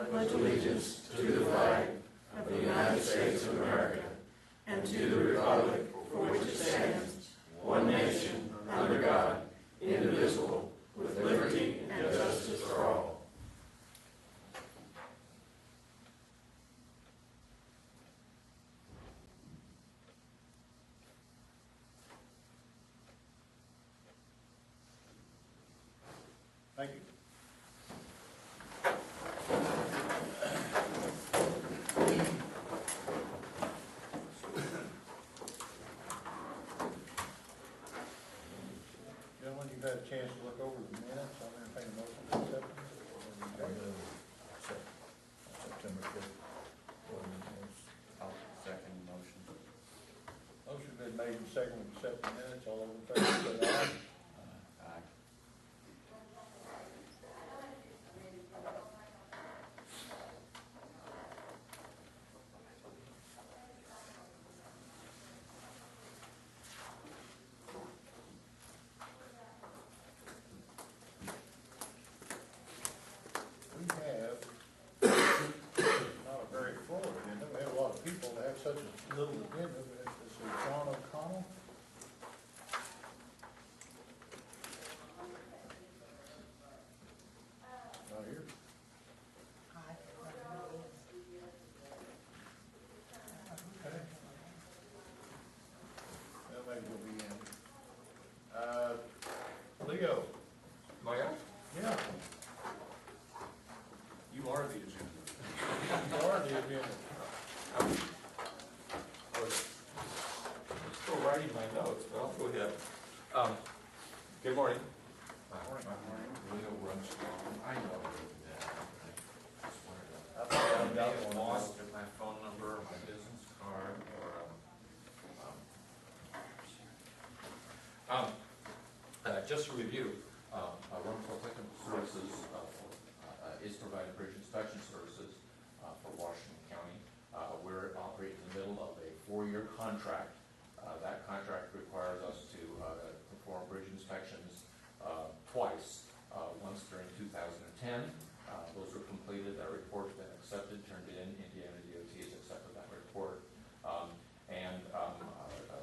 pledge allegiance to the flag of the United States of America and to the republic for which it stands, one nation, under God, indivisible, with liberty and justice for all. Thank you. Gentlemen, you've had a chance to look over the minutes. I'll entertain a motion to accept them. September 5th. I'll second the motion. Motion's been made and seconded to accept the minutes. All those in favor say aye. Aye. We have not a very full agenda. We have a lot of people that have such a little agenda. This is John O'Connell. Not here. Okay. Well, maybe he'll be in. Leo. Maya, Yeah, you are the agenda. you are the agenda. I was still writing my notes, but I'll go ahead. Good morning. Leo runs long. I know that. I swear I to think I've I got have one. lost my phone number, or my business card, or, just to review, Rumpel Technical Services is providing bridge inspection services for Washington County. We're operating in the middle of a 4-year contract. That contract requires us to perform bridge inspections twice, once during 2010. Those were completed, that report's been accepted, turned in, Indiana DOT has accepted that report.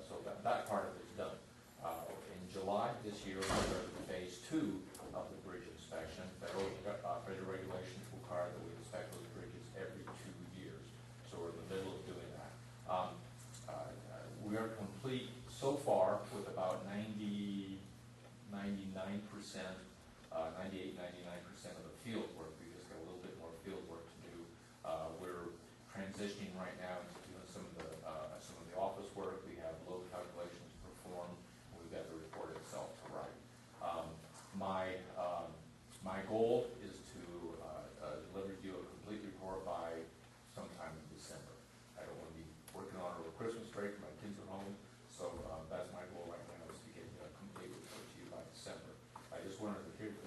So that part of it is done. In July this year, we started phase 2 of the bridge inspection. Federal regulations require that we inspect those bridges every 2 years. So we're in the middle of doing that. We are complete so far with about 99%, 98, 99% of the field work. We just got a little bit more field work to do. We're transitioning right now into doing some of the office work. We have load calculations to perform. We've got the report itself to write. My goal is to deliver you a complete report by sometime in December. I don't want to be working on it over Christmas break. My kids are home, so that's my goal right now, is to get a complete report to you by December. I just wanted to hear the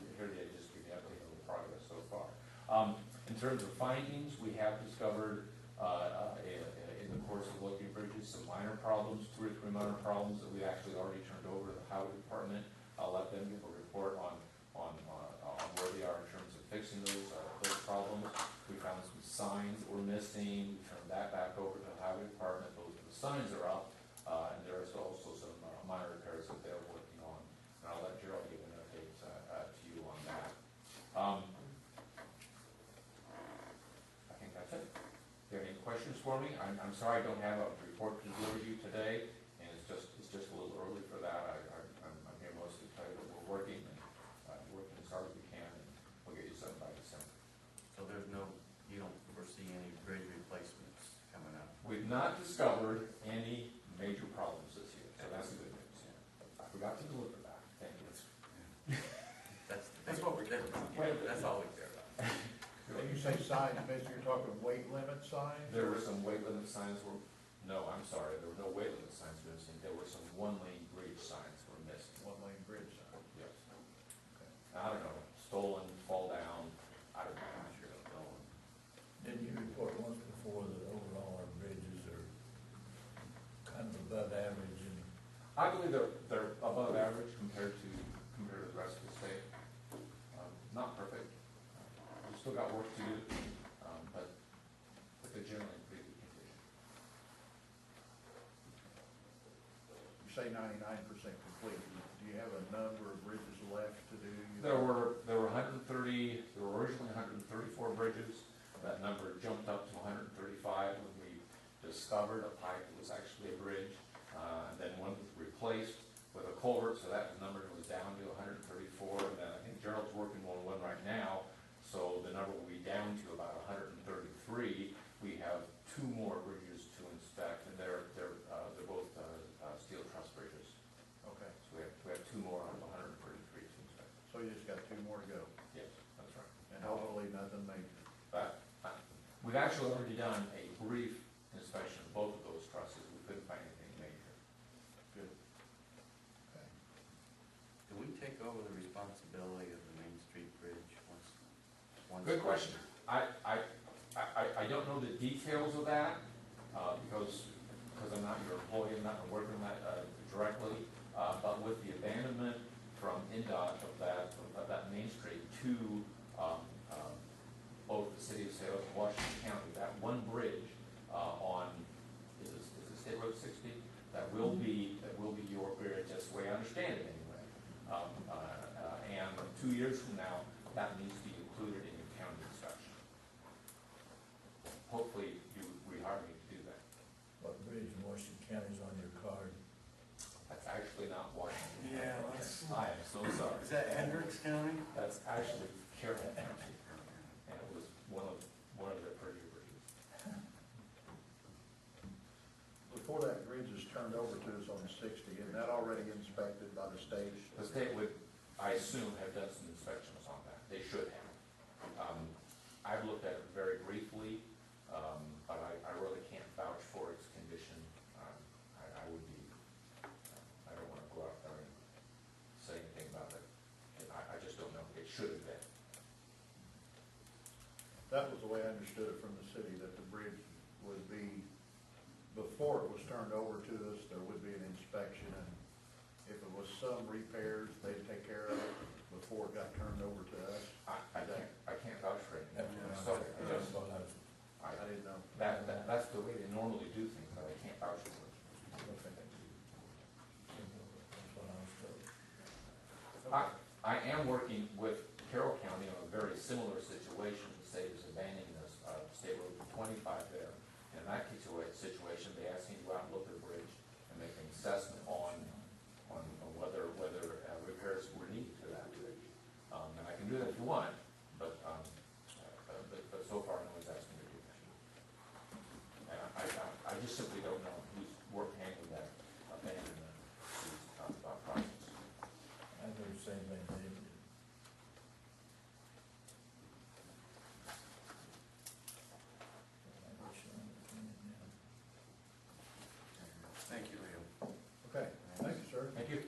just give you an update on the progress so far. In terms of findings, we have discovered in the course of looking at bridges some minor problems, 2 or 3 minor problems that we actually already turned over to the highway department. I'll let them give a report on where they are in terms of fixing those problems. We found some signs that were missing. We turned that back over to the highway department. The signs are up, and there is also some minor repairs that they're working on. And I'll let Gerald give an update to you on that. I think that's it. Do you have any questions for me? I'm sorry I don't have a report to deliver you today, and it's just a little early for that. I'm here mostly to tell you that we're working as hard as we can, and we'll get you something by December. So you don't foresee any bridge replacements coming up? We've not discovered any major problems this year, so that's the good news. I forgot to deliver that. Thank you. That's what we did. That's all we care about. When you say signs, basically you're talking weight limit signs? There were some weight limit signs no, I'm sorry, there were no weight limit signs missing. There were some 1-lane bridge signs were missing. 1-lane bridge sign. Yes. Okay. I don't know, stolen, fall down, I don't know. I'm sure it'll go on. Didn't you report once before that overall our bridges are kind of above average? And I believe they're above average compared to the rest of the state. Not perfect. We've still got work to do. generally in pretty good condition. You say 99% complete. Do you have a number of bridges left to do? There were 130, there were originally 134 bridges. That number jumped up to 135 when we discovered a pipe that was actually a bridge. And then one was replaced with a culvert, so that number was down to 134. And then I think Gerald's working on one right now, so the number will be down to about 133. We have two more bridges to inspect, and they're both steel truss bridges. Okay, So we have two more on 133 to inspect. so you just got two more to go, Yes, that's right. and hopefully nothing major. But we've actually already done a brief inspection of both of those trusses. We couldn't find anything major. Good. Okay. Do we take over the responsibility of the Main Street Bridge once? Good question. I don't know the details of that, because I'm not your employee, I'm not working on that directly. But with the abandonment from NDOT of that Main Street to both the city of Salem and Washington County, that one bridge on, is it State Road 60? That will be your bridge, that's the way I understand it anyway. And 2 years from now, that needs to be included in your county inspection. Hopefully, you rehire me to do that. What bridge in Washington County is on your card? That's actually not Washington. Yeah, that's- I am so sorry. Is that Hendricks County? That's actually Carroll County, and it was one of their prettier bridges. Before that bridge is turned over to us on 60, isn't that already inspected by the state? The state would, I assume, have done some inspections on that. They should have. I've looked at it very briefly, but I really can't vouch for its condition. I would be, I don't want to go out there and say anything about it. I just don't know. It should have been. That was the way I understood it from the city, that the bridge would be, before it was turned over to us, there would be an inspection, and if it was some repairs, they'd take care of it before it got turned over to us. I can't vouch for it. That's So, That's what I was, I didn't know. that's the way they normally do things, but I can't vouch for it. Okay. that's what I was told. I am working with Carroll County on a very similar situation. The state is abandoning this, State Road 25 there. In that situation, they asked me to go out and look at the bridge and make an assessment on whether repairs were needed to that bridge. And I can do that if you want, but so far, no one's asked me to do that. And I just simply don't know who's handling that abandonment process. I heard the same thing David did. Thank you, Leo. Okay, thank you, sir. Thank you.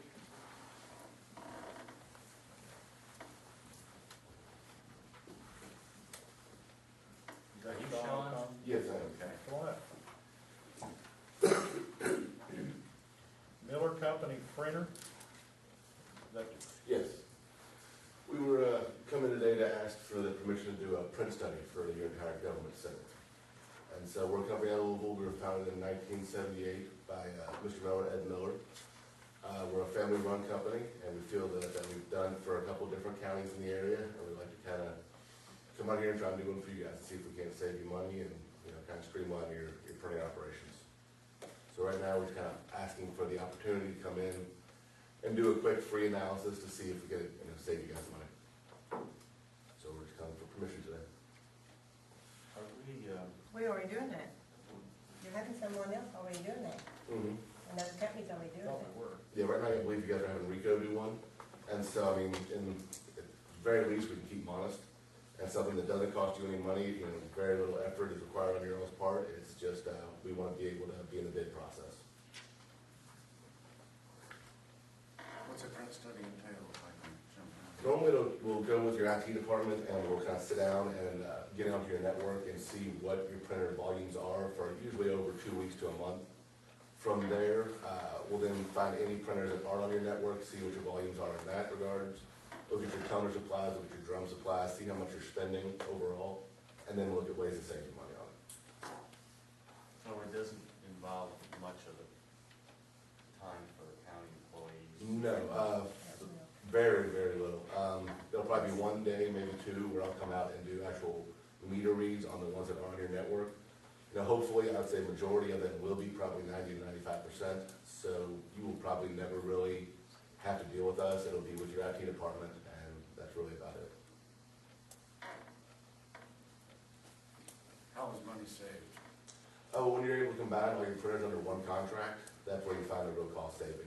Is that Are you Sean? Sean? Tom? Yes, I am. Okay. Come on up. Miller Company printer? Is that, Yes. We were coming today to ask for the permission to do a print study for your entire government center. And so we're a company out of Louisville. We were founded in 1978 by Mr. Miller, Ed Miller. We're a family-run company, and we feel that we've done for a couple different counties in the area, and we'd like to kind of come out here and try and do one for you guys, and see if we can't save you money and, kind of streamline your printing operations. So right now, we're just kind of asking for the opportunity to come in and do a quick free analysis to see if we can, save you guys money. So we're just coming for permission today. Are we, We're already doing that. You're having someone else already doing that. Mm-hmm. Another company's already doing thought that. we were. Yeah, right now I believe you guys are having Rico do one, and so, at the very least, we can keep them honest, and something that doesn't cost you any money, very little effort is required on your own part, it's just, we want to be able to be in the bid process. what's a print study entail, if I can jump in? Normally, we'll go with your IT department, and we'll kind of sit down and get onto your network and see what your printer volumes are for usually over 2 weeks to a month. From there, we'll then find any printers that aren't on your network, see what your volumes are in that regards, look at your toner supplies, look at your drum supplies, see how much you're spending overall, and then look at ways to save you money on it. meter reads on the ones that are on your network. You know, hopefully, I'd say majority of them will be probably 90 to 95%, so you will probably never really have to deal with us. It'll be with your IT department, and that's really about it. How is money saved? Oh, when you're able to combine all your printers under one contract, that's where you find the real cost savings.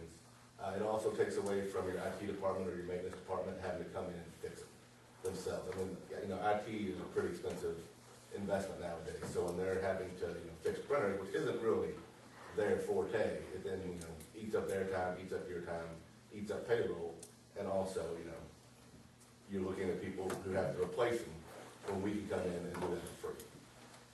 It also takes away from your IT department or your maintenance department having to come in and fix it themselves. I mean, you know, IT is a pretty expensive investment nowadays, so when they're having to, you know, fix printers, which isn't really their forte, it then, you know, eats up their time, eats up your time, eats up payroll, and also, you know, you're looking at people who have to replace them when we can come in and do that for free.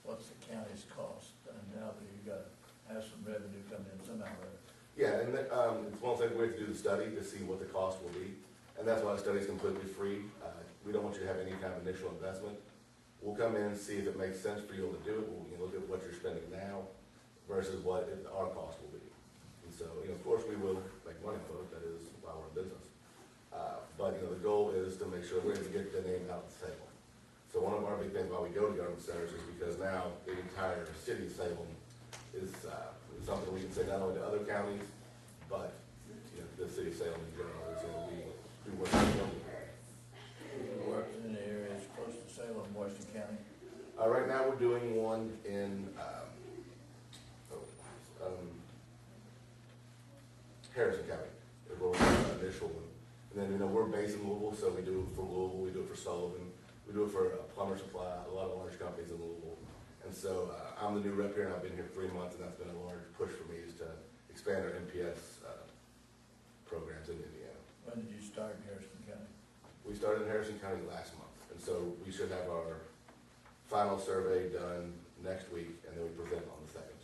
What's the county's cost, and now that you got, have some revenue coming in somehow, or Yeah, and it's one thing, we have to do the study to see what the cost will be, and that's why the study is completely free. We don't want you to have any kind of initial investment. We'll come in and see if it makes sense for you to do it. We'll, you know, look at what you're spending now versus what our cost will be. And so, you know, of course, we will make money for it, that is why we're in business. But, you know, the goal is to make sure we're able to get the name out of Salem. So one of our big things why we go to government centers is because now the entire city of Salem is something we can say not only to other counties, but, you know, the city of Salem in general is, you know, we work with them. you work in the areas close to Salem, Washington County? Right now, we're doing one in, Harrison County, is where we're doing the initial one. And then, you know, we're based in Louisville, so we do it for Louisville, we do it for Sullivan, we do it for Plumber Supply, a lot of large companies in Louisville. And so, I'm the new rep here, and I've been here 3 months, and that's been a large push for me, is to expand our MPS, programs in Indiana. When did you start in Harrison County? We started in Harrison County last month, and so we should have our final survey done next week, and then we present on the 2nd.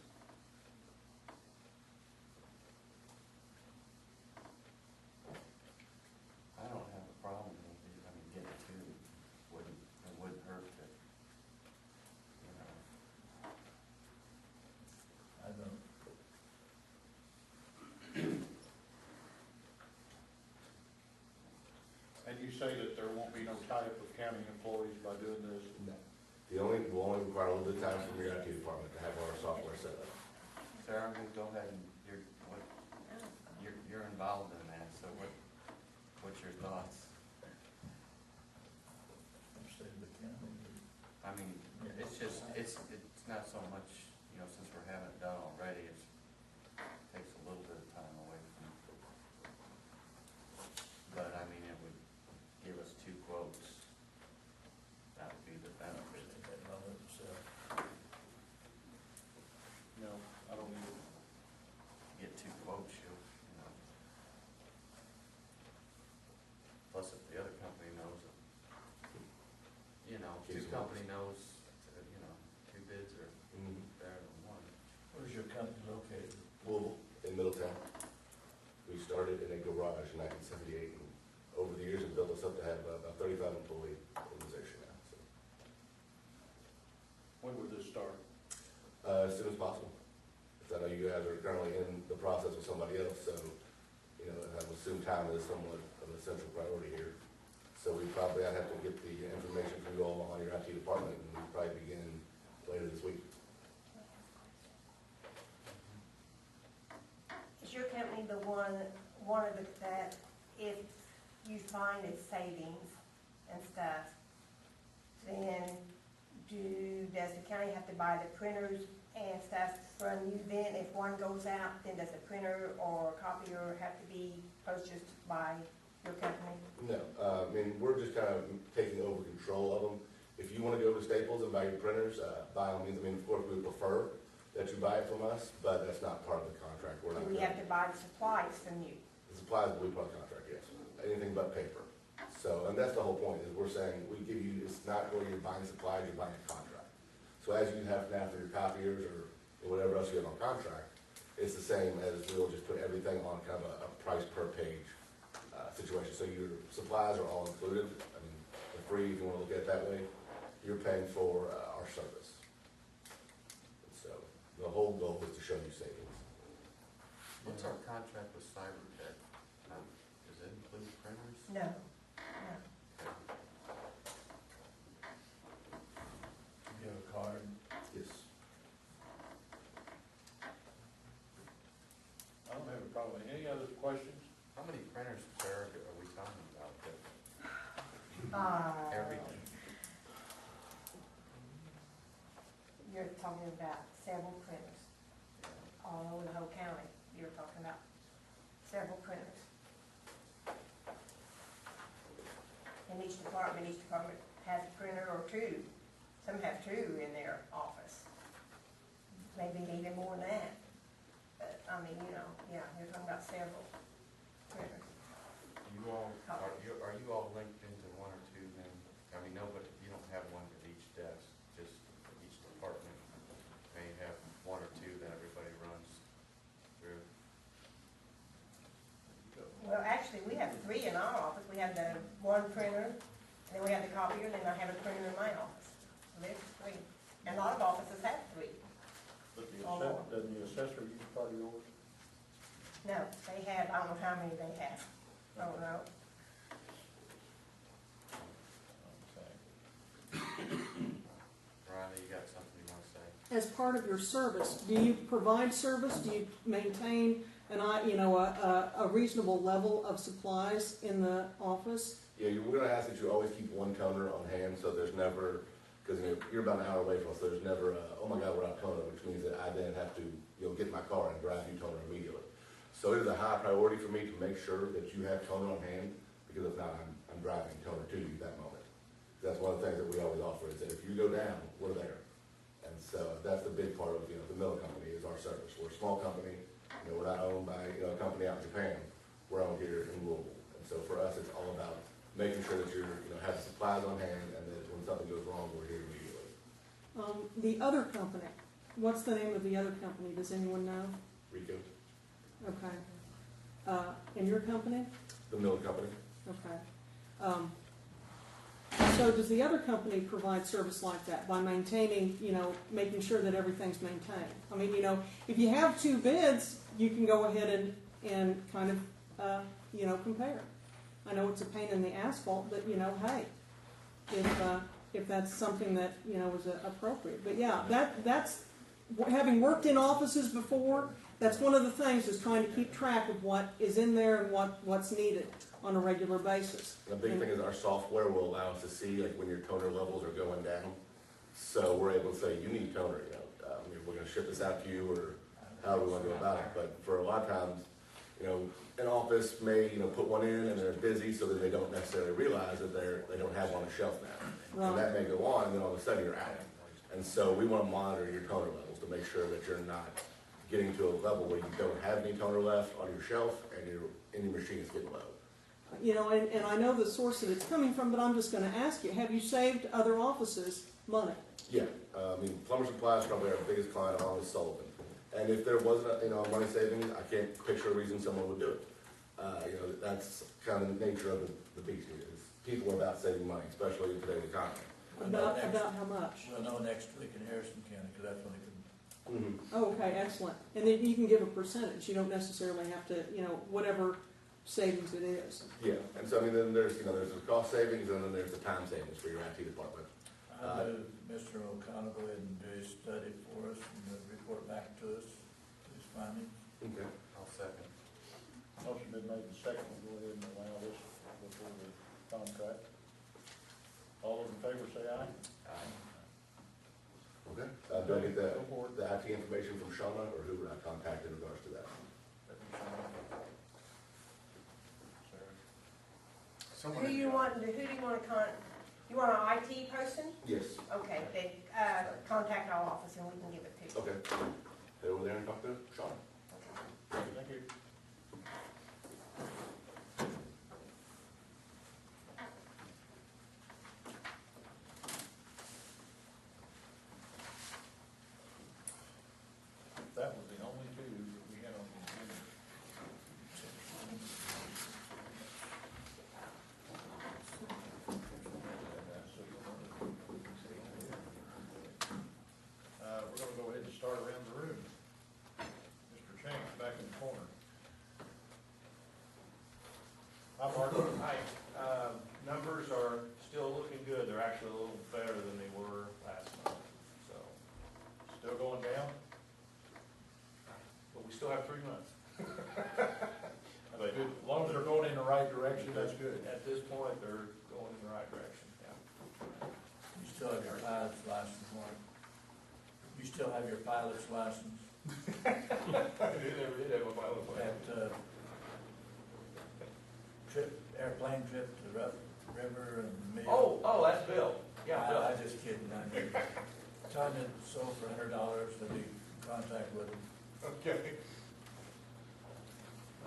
I don't have a problem with it, I mean, getting two, it wouldn't hurt to, you know. I don't, And you say that there won't be no tie-up with county employees by doing this? No. We'll only require a little bit of time from your IT department to have our software set up. Sarah, we'll go ahead and, you're involved in that, so what's your thoughts? state of the county. I mean, it's just, it's not so much, you know, since we're having it done already, it takes a little bit of time away from, but I mean, it would give us 2 quotes. That would be the benefit. No, I don't need it. Get 2 quotes, you know. Plus, if the other company knows it, you know, Case 2 it company knows, you know, 2 bids are better than 1. Where's your company located? Louisville, in Middletown. We started in a garage in 1978, and over the years, it built us up to have about 35 employee organization now, so. When would this start? As soon as possible. Because I know you guys are currently in the process with somebody else, so, you know, I would assume time is somewhat of an essential priority here. So I'd have to get the information from you all on your IT department, and we'll probably begin later this week. Is your company the one of the, that if you find it's savings and stuff, then does the county have to buy the printers and stuff from you then? If one goes out, then does the printer or copier have to be purchased by your company? No, I mean, we're just kind of taking over control of them. If you want to go to Staples and buy your printers, by all means, I mean, of course, we would prefer that you buy it from us, but that's not part of the contract. We're not. Do we have to buy the supplies from you? The supplies will be part of the contract, yes. Anything but paper. So, and that's the whole point, is we're saying, we give you, it's not where you're buying supplies, you're buying a contract. So as you have now for your copiers or whatever else you have on contract, it's the same as we'll just put everything on kind of a price per page situation. So your supplies are all included. I mean, they're free if you want to look at it that way. You're paying for our service. And so the whole goal is to show you savings. What's our contract with CyberTech? Does it include printers? No, no. everything. You're talking about several printers, all over the whole county. You're talking about several printers. In each department has a printer or two. Some have two in their office. Maybe even more than that. But, I mean, you know, yeah, you're talking about several printers. You all, are you all linked into one or two then? I mean, nobody, you don't have one at each desk, just each department may have one or two that everybody runs through. Well, actually, we have three in our office. We have the one printer, and then we have the copier, and then I have a printer in my office. So there's three. And a lot of offices have three. But Or more. doesn't the assessor use part of yours? No, they have, I don't know how many they have. I don't know. Okay. Riley, you got something you want to say? As part of your service, do you provide service? Do you maintain a reasonable level of supplies in the office? Yeah, we're gonna ask that you always keep one toner on hand, so there's never, because you're about an hour away from us, so there's never, oh my God, we're out of toner, which means that I then have to, get in my car and drive you toner immediately. So it is a high priority for me to make sure that you have toner on hand, because if not, I'm driving toner to you that moment. That's one of the things that we always offer, is that if you go down, we're there. And so that's the big part of, the Miller Company is our service. We're a small company, we're not owned by, a company out in Japan. We're owned here in Louisville. And so for us, it's all about making sure that you're, have supplies on hand, and that when something goes wrong, we're here immediately. The other company, what's the name of the other company? Does anyone know? Rico, Okay. And your company? the Miller Company. Okay. So does the other company provide service like that by maintaining, making sure that everything's maintained? I mean, if you have two bids, you can go ahead and kind of, compare. I know it's a pain in the asphalt, but, hey, if that's something that, is appropriate. But yeah, that's, having worked in offices before, that's one of the things, is trying to keep track of what is in there and what's needed on a regular basis. And the big thing is our software will allow us to see, like, when your toner levels are going down. So we're able to say, you need toner, we're gonna ship this out to you, or however we wanna go about it. But for a lot of times, an office may, put one in and they're busy, so that they don't necessarily realize that they don't have one on the shelf now. Right. And that may go on, and then all of a sudden you're out. And so we wanna monitor your toner levels to make sure that you're not getting to a level where you don't have any toner left on your shelf, and your machine is getting low. And I know the source that it's coming from, but I'm just gonna ask you, have you saved other offices money? Yeah, Plumber Supply is probably our biggest client, along with Sullivan. And if there wasn't, a money savings, I can't picture a reason someone would do it. That's kind of the nature of the beast, is people are about saving money, especially in today's economy. About how much? We'll know next week in Harrison County, because that's when it can. Oh, okay, excellent. And then you can give a percentage. You don't necessarily have to, whatever savings it is. Yeah, and so then there's the cost savings, and then there's the time savings for your IT department. I move Mr. O'Connor go ahead and do his study for us and then report back to us, his findings. Okay. I'll second. Motion been made and seconded, we'll go ahead and allow this before the contract. All those in favor say aye. Aye. Okay. Do I get the IT information from Shauna, or who would I contact in regards to that? Someone Who do you want to you want an IT person? Yes. Okay, then, contact our office and we can give it to you. Okay. Head over there and talk to Shauna. Thank you. That was the only two that we had on the agenda. We're gonna go ahead and start around the room. Mr. Shanks, back in the corner. Hi, Mark. Hi, numbers are still looking good, they're actually a little better than they were last month, so, Still going down? but we still have 3 months. That's good. As long as they're going in the right direction, that's good. At this point, they're going in the right direction. pilot's license, Mark? You still have your pilot's license I never did have a pilot at, airplane trip to Rough River and Mill? Oh, that's Bill. Yeah, Bill. I just kidding, I mean, telling it sold for $100 to be in contact with him. Okay.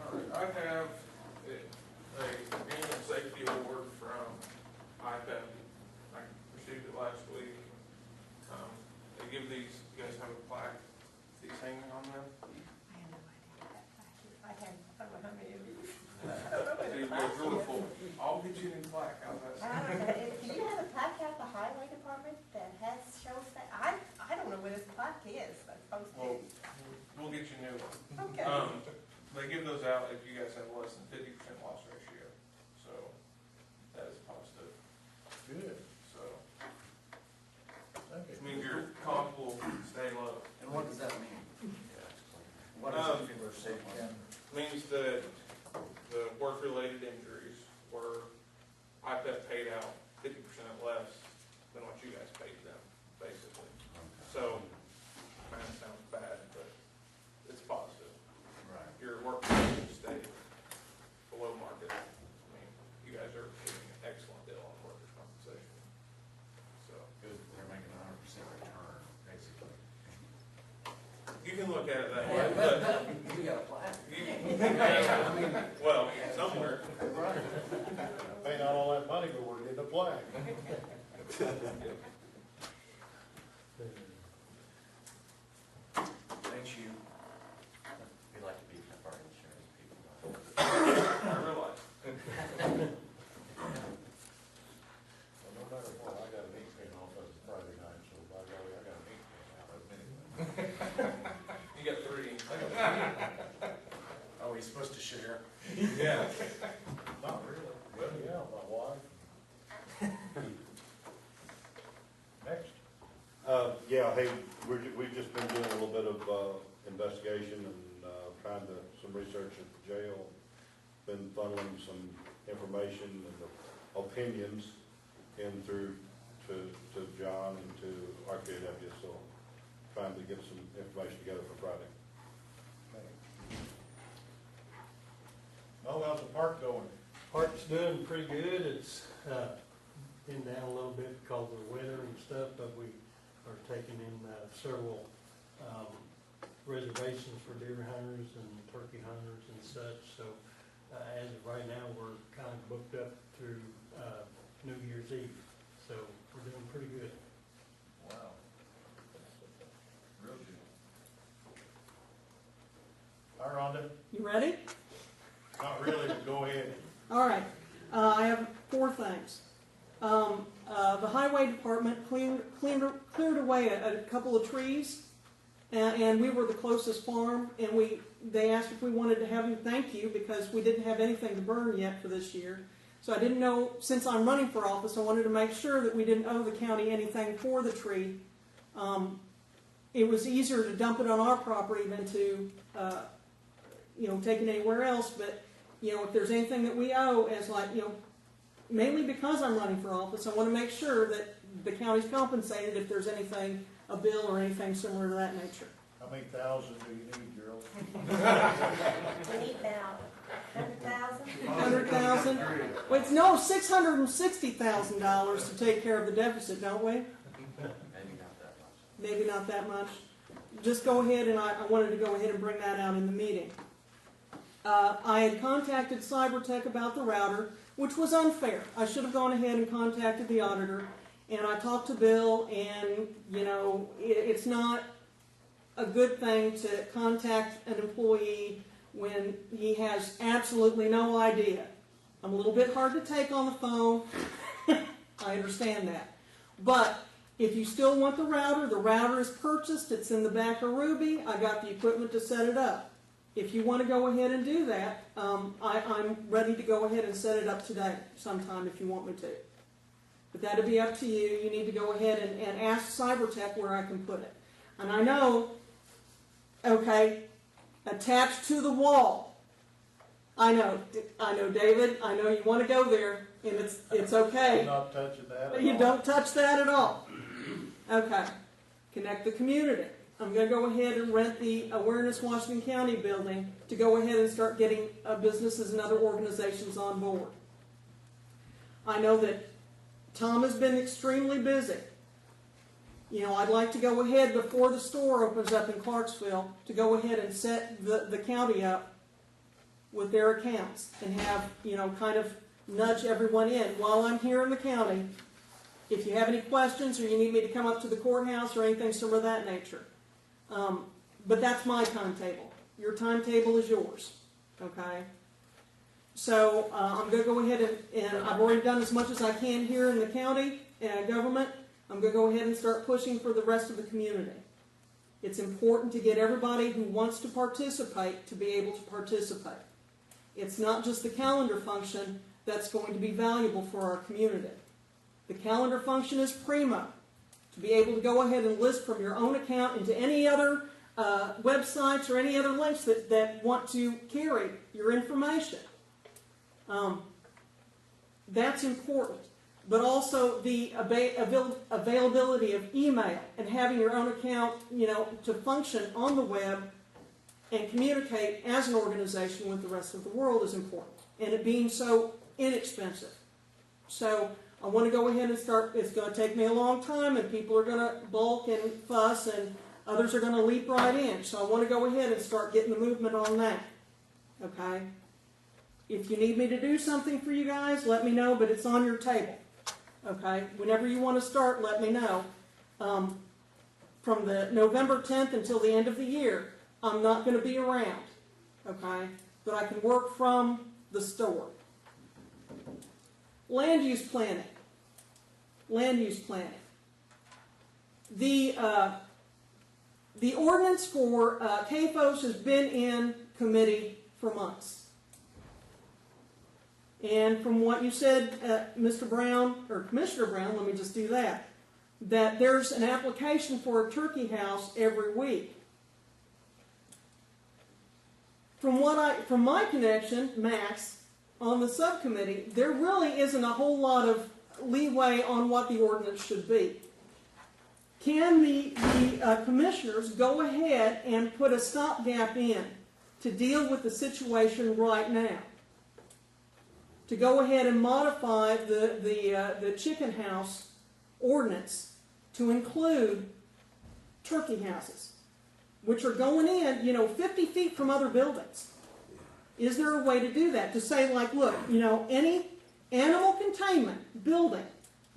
All right, I have a annual safety award from IPEP. I received it last week. They give these, you guys have a plaque, these hanging on them? I have no idea what that plaque is. I don't know how many of these. These are beautiful. I'll get you a new plaque, how's that sound? Do you have a plaque out the highway department that shows that? I don't know where this plaque is, that's supposed to. Well, we'll get you a new one. Okay. They give those out if you guys have less than 50% loss ratio, so that is positive, Good, so, thank which you. means your comp will stay low. And what does that mean? Yeah, it's clean. What is it for safe county? Means that the work-related injuries were, IPEP paid out 50% less than what you guys paid them, basically. So, man, it sounds bad, but it's positive. Right. Your work-related stayed below market. I mean, you guys are getting an excellent deal on workers' compensation. So, Good, they're making 100% return, basically. you can look at it that way, but You got a plaque? well, somewhere. Paying out all that money, but we're getting a plaque. Thanks you. We like to beef up our insurance people. I realize. Well, no matter what, I got an ink pen off of Friday night, so by golly, I got an ink pen out of it. You got 3. Oh, he's supposed to share? Yeah. Not really. Well, yeah, my wife. Next. Yeah, hey, we've just been doing a little bit of, investigation and, trying to, some research at the jail. Been funneling some information and opinions in through to John and to RKW, so trying to get some information together for Friday. Oh, how's the park going? Park's doing pretty good. It's been down a little bit because of the weather and stuff, but we are taking in several reservations for deer hunters and turkey hunters and such. So as of right now, we're kind of booked up through New Year's Eve. So we're doing pretty good. Wow. Real good. Hi, Rhonda. You ready? Not really, but go ahead. All right. I have 4 things. The highway department cleared away a couple of trees, and we were the closest farm, and they asked if we wanted to have them thank you because we didn't have anything to burn yet for this year. So I didn't know, since I'm running for office, I wanted to make sure that we didn't owe the county anything for the tree. It was easier to dump it on our property than to, take it anywhere else, but if there's anything that we owe as mainly because I'm running for office, I want to make sure that the county's compensated if there's anything, a bill or anything similar to that nature. How many thousand do you need, Gerald? We need about 100,000. 100,000? Well, it's no, $660,000 to take care of the deficit, don't we? Maybe not that much. Maybe not that much. Just go ahead, and I wanted to go ahead and bring that out in the meeting. I had contacted Cybertech about the router, which was unfair. I should have gone ahead and contacted the auditor, and I talked to Bill, and, it's not a good thing to contact an employee when he has absolutely no idea. I'm a little bit hard to take on the phone. I understand that. But if you still want the router is purchased. It's in the back of Ruby. I got the equipment to set it up. If you want to go ahead and do that, I'm ready to go ahead and set it up today sometime if you want me to. But that'll be up to you. You need to go ahead and ask Cybertech where I can put it. And I know, attached to the wall. I know, David. I know you want to go there, and it's okay. I'm not touching that at You all. don't touch that at all. Okay, connect the community. I'm gonna go ahead and rent the Awareness Washington County building to go ahead and start getting businesses and other organizations on board. I know that Tom has been extremely busy. You know, I'd like to go ahead before the store opens up in Clarksville to go ahead and set the county up with their accounts and have, you know, kind of nudge everyone in. While I'm here in the county, if you have any questions or you need me to come up to the courthouse or anything similar of that nature. But that's my timetable. Your timetable is yours, okay? So I'm going to go ahead and I've already done as much as I can here in the county government. I'm going to go ahead and start pushing for the rest of the community. It's important to get everybody who wants to participate to be able to participate. It's not just the calendar function that's going to be valuable for our community. The calendar function is primo. To be able to go ahead and list from your own account into any other websites or any other links that want to carry your information. That's important. But also the availability of email and having your own account, you know, to function on the web and communicate as an organization with the rest of the world is important. And it being so inexpensive. So I want to go ahead and start. It's going to take me a long time, and people are going to balk and fuss, and others are going to leap right in. So I want to go ahead and start getting the movement on that. Okay? If you need me to do something for you guys, let me know, but it's on your table. Okay? Whenever you want to start, let me know. From the November 10th until the end of the year, I'm not going to be around. Okay? But I can work from the store. Land use planning. Land use planning. The ordinance for CAFOs has been in committee for months. And from what you said, Mr. Brown, or Commissioner Brown, let me just do that there's an application for a turkey house every week. From my connection, Max, on the subcommittee, there really isn't a whole lot of leeway on what the ordinance should be. Can the commissioners go ahead and put a stopgap in to deal with the situation right now? To go ahead and modify the chicken house ordinance to include turkey houses, which are going in, you know, 50 feet from other buildings. Is there a way to do that? To say, like, look, you know, any animal containment building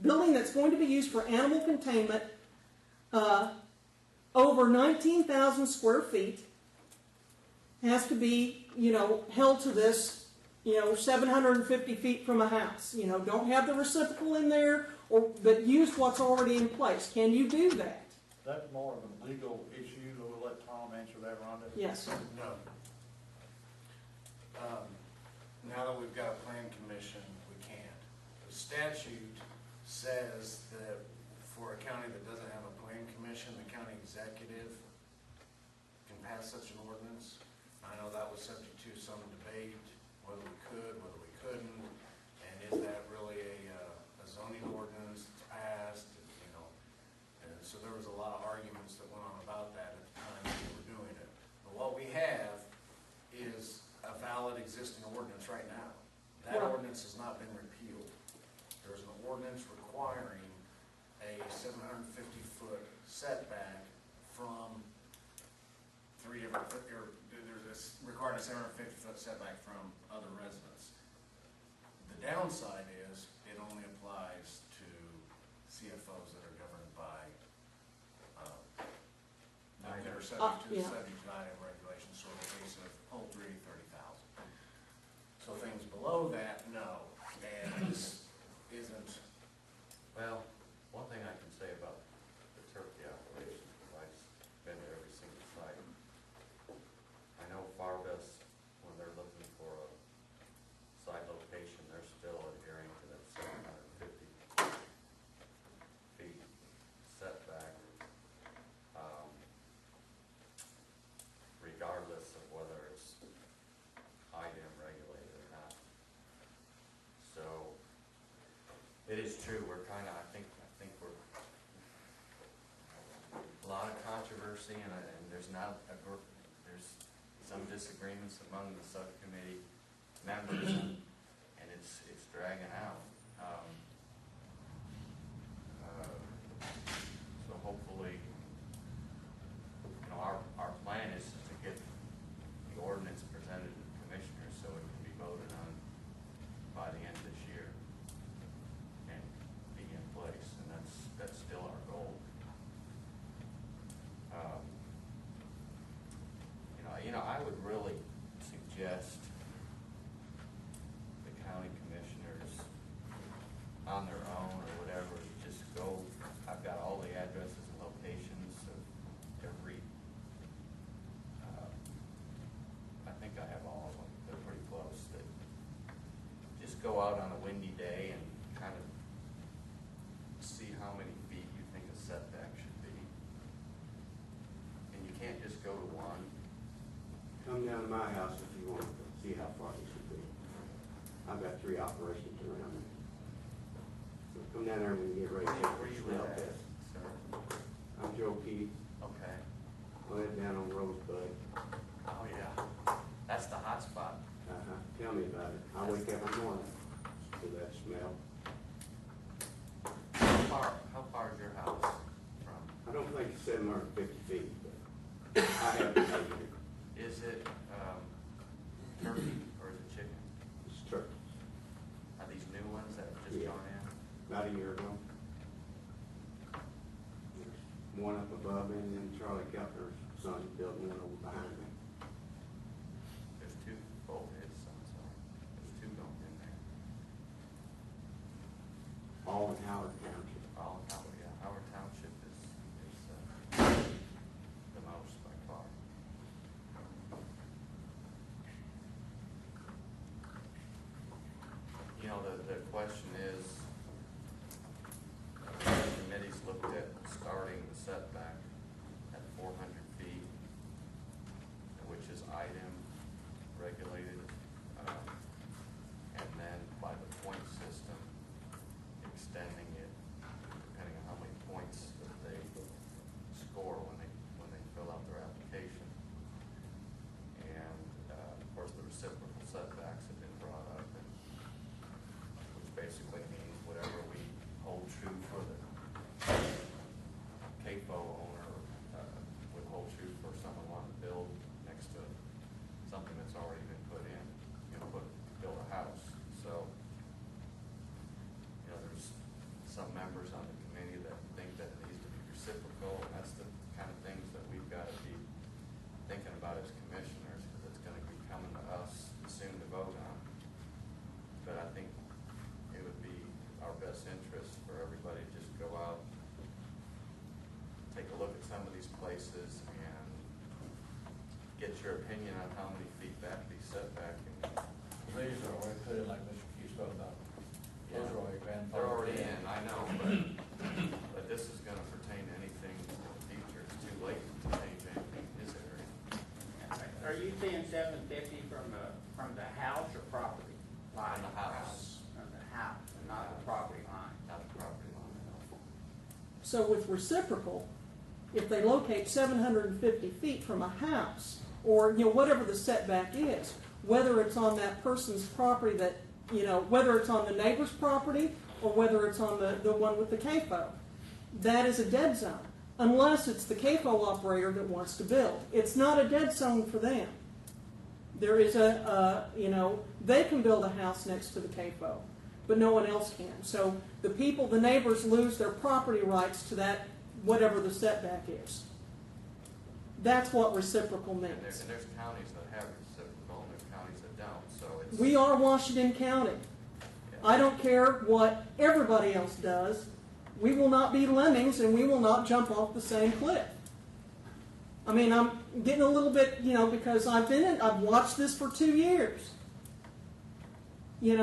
that's going to be used for animal containment over 19,000 square feet has to be, you know, held to this, you know, 750 feet from a house. You know, don't have the reciprocal in there, but use what's already in place. Can you do that? That's more of a legal issue, we'll let Tom answer that, Rhonda. Yes. No. Now that we've got a plan commission, we can't. The statute says that for a county that doesn't have a plan commission, the county executive can pass such an ordinance. I know that was subject to some debate, whether we could, whether we couldn't, and is that really a zoning ordinance that's passed, you know? And so there was a lot of arguments that went on about that at the time we were doing it. But what we have is a valid existing ordinance right now. That ordinance has not been repealed. There's an ordinance requiring a 750-foot setback from three different, or there's this requiring a 750-foot setback from other residents. The downside is it only applies to CFOs that are governed by, that are subject to the subject matter regulations, so in the case of poultry, 30,000. So things below that, no, and this isn't. Well, one thing I can say about the turkey operation, I've been to every single site. I know Farbest, when they're looking for a site location, they're still adhering to that 750 feet setback, regardless of whether it's IDEM regulated or not. So it is true, we're kind of, I think we're controversy and there's there's some disagreements among the subcommittee members and it's dragging out. So hopefully, our plan is to get the ordinance presented to the commissioners so it can be voted on by the end of this year and be in place, and that's still our goal. I would really suggest the county commissioners on their own or whatever, just go, I've got all the addresses and locations of every, I think I have all of them, they're pretty close, that just go out on a windy day and kind of see how many feet you think a setback should be. And you can't just go to one. Come down to my house if you want to see how far it should be. I've got 3 operations around me. So come down there when you get ready to take Where the you smell live at, test. sir? I'm Joe Keith. Okay. I live down on Rosebud. Oh, yeah. That's the hot spot. Tell me about it. I wake up in the morning to that smell. How far is your house from? I don't think it's 750 feet, but I haven't taken it. Is it turkey or is it chicken? It's turkey. Are these new ones that have just Yeah. gone in? About a year ago. There's one up above me, and then Charlie Kepler's son built one over behind me. There's 2, both his sons are. There's 2 going in there. All in Howard Township. All in Howard, yeah. Howard Township is the most by far. The question is, the committee's looked at starting the setback at 400 feet, which is item regulated, and then by the point system, extending it depending on how many points that they score when they fill out their application. And of course, the reciprocal setbacks have been brought up, which basically means whatever we hold true for the CAFO owner would hold true for someone wanting to build next to something that's already been put in, build a house. So, there's some members on the committee that think that it needs to be reciprocal, and that's the kind of things that we've got to be thinking about as commissioners, because it's going to be coming to us soon to vote on. But I think it would be our best interest for everybody to just go out, take a look at some of these places, and get your opinion on how many feet back these setback. These are already put in, like Mr. Keith's talking about. Those are already grandfathered. They're already in, I know, but this is gonna pertain to anything in the future. It's too late to change anything in this area. Are you saying 750 from the house or property line? On the house, From the house, and not the property line. not the property line. So with reciprocal, if they locate 750 feet from a house, or, whatever the setback is, whether it's on that person's property that, whether it's on the neighbor's property or whether it's on the one with the CAFO, that is a dead zone, unless it's the CAFO operator that wants to build. It's not a dead zone for them. There is they can build a house next to the CAFO, but no one else can. So the neighbors lose their property rights to that, whatever the setback is. That's what reciprocal means. And there's counties that have reciprocal, and there's counties that don't, so it's. We are Washington County. I don't care what everybody else does. We will not be lemmings, and we will not jump off the same cliff. I mean, I'm getting a little bit, because I've watched this for 2 years. And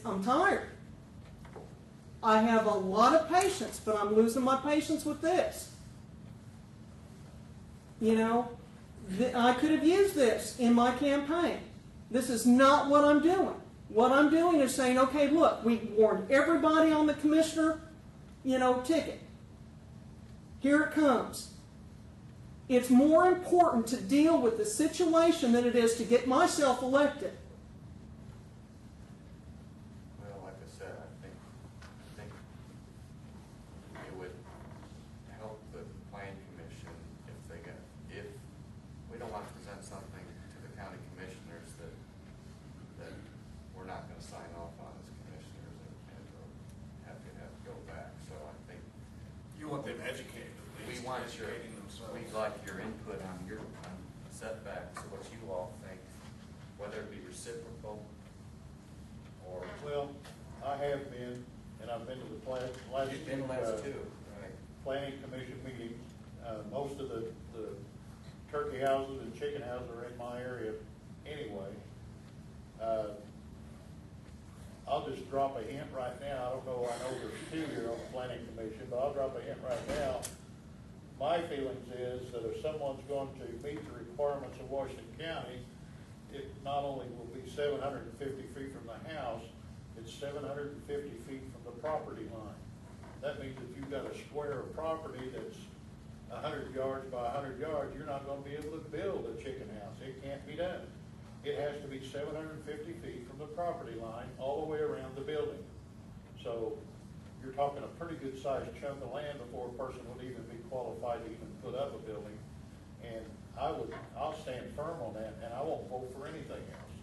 I'm tired. I have a lot of patience, but I'm losing my patience with this. I could have used this in my campaign. This is not what I'm doing. What I'm doing is saying, okay, look, we warned everybody on the commissioner, ticket. Here it comes. It's more important to deal with the situation than it is to get myself elected. Well, like I said, I think it would help the planning commission if if we don't want to present something to the county commissioners that we're not gonna sign off on as commissioners and have to go back. So I think You want them educated, at we least want educating themselves. we'd like your input on setbacks, what you all think, whether it be reciprocal or. Well, I have been, and I've been to the last You've been last two, right? planning commission meetings. Most of the turkey houses and chicken houses are in my area anyway. I'll just drop a hint right now. I don't know, I know there's two here on the planning commission, but I'll drop a hint right now. My feelings is that if someone's going to meet the requirements of Washington County, it not only will be 750 feet from the house, it's 750 feet from the property line. That means if you've got a square of property that's 100 yards by 100 yards, you're not going to be able to build a chicken house. It can't be done. It has to be 750 feet from the property line all the way around the building. So you're talking a pretty good sized chunk of land before a person would even be qualified to even put up a building. And I'll stand firm on that, and I won't vote for anything else.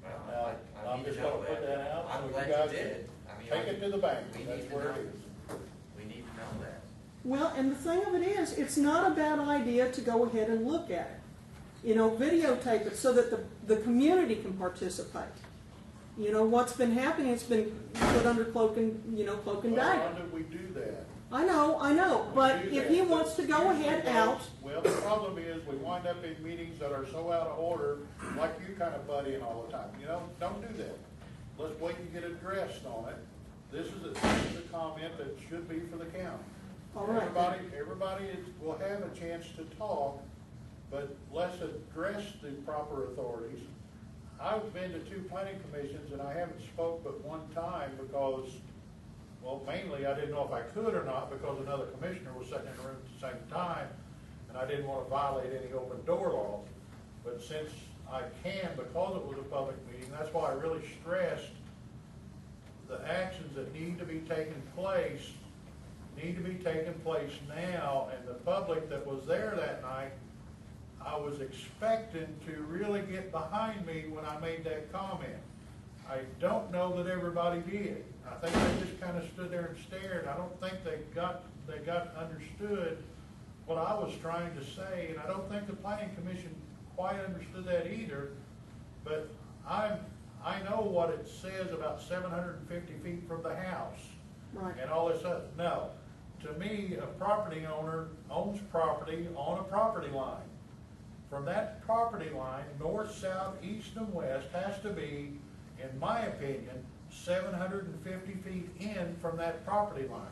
Well, Now, I'm just gonna put that out, I'm so glad you guys you did. I mean, take it to the bank, we that's need to where it know. is. We need to know that. Well, and the thing of it is, it's not a bad idea to go ahead and look at it. You know, videotape it so that the community can participate. You know, what's been happening, it's been put under cloak and Well, dagger. how do we do that? I know, but We do if that, he wants to go usually ahead those- out, Well, the problem is, we wind up in meetings that are so out of order, like you kind of buddying all the time, don't do that. Let's wait and get addressed on it. This is a comment that should be for the county. all right. Everybody will have a chance to talk, but let's address the proper authorities. I've been to 2 planning commissions and I haven't spoke but one time because, well, mainly I didn't know if I could or not because another commissioner was sitting in the room at the same time and I didn't want to violate any open door laws. But since I can, because it was a public meeting, that's why I really stressed the actions that need to be taken place now, and the public that was there that night, I was expecting to really get behind me when I made that comment. I don't know that everybody did. I think they just kind of stood there and stared. I don't think they got understood what I was trying to say, and I don't think the planning commission quite understood that either. But I know what it says about 750 feet from the house. Right. And all this other. No, to me, a property owner owns property on a property line. From that property line, north, south, east, and west has to be, in my opinion, 750 feet in from that property line.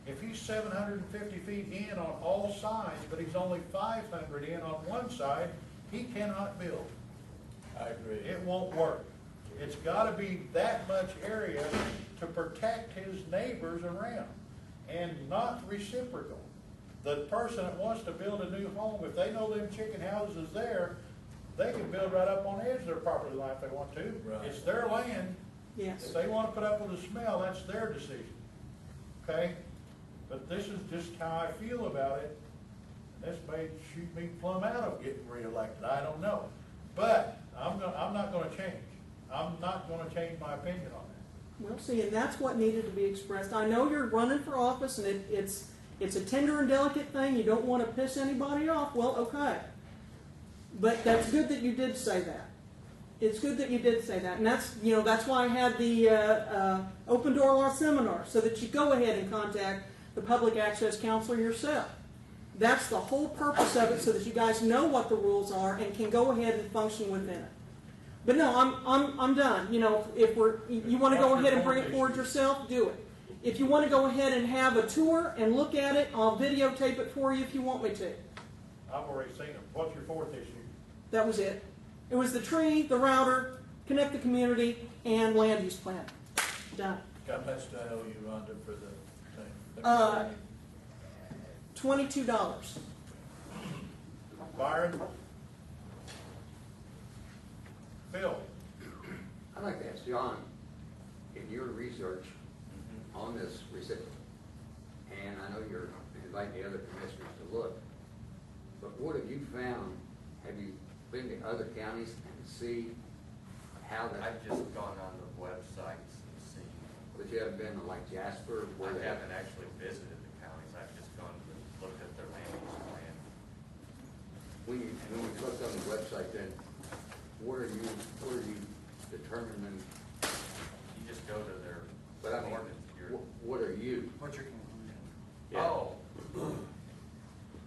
If he's 750 feet in on all sides, but he's only 500 in on one side, he cannot build. I agree. It won't work. It's gotta be that much area to protect his neighbors around, and not reciprocal. The person that wants to build a new home, if they know them chicken houses is there, they can build right up on the edge of their property line if they want to. Right. It's their land. Yes. If they wanna put up with the smell, that's their decision. Okay? But this is just how I feel about it. This may shoot me plumb out of getting reelected, I don't know. But I'm not gonna change. I'm not gonna change my opinion on that. Well, see, and that's what needed to be expressed. I know you're running for office, and it's a tender and delicate thing. You don't want to piss anybody off. Well, okay. But that's good that you did say that. It's good that you did say that, and that's why I had the open door law seminar, so that you go ahead and contact the public access counselor yourself. That's the whole purpose of it, so that you guys know what the rules are and can go ahead and function within it. But no, I'm done. If you want to go ahead and bring it forward yourself, do it. If you want to go ahead and have a tour and look at it, I'll videotape it for you if you want me to. I've already seen them. What's your 4th issue? That was it. It was the tree, the router, connect the community, and land use plan. Done. How much do I owe you, Rhonda, for the thing? $22. Byron? Phil? I'd like to ask John, in your research on this recipient, and I know you're inviting the other commissioners to look, but what have you found? Have you been to other counties and see how that, I've just gone on the websites and seen, but you haven't been to like Jasper, I where they have, haven't actually visited the counties, I've just gone and looked at their land use plan. when you look on the website, then where are you determining, You just go to their but I mean, ordinance, what are you? What's your conclusion? Yeah. Oh,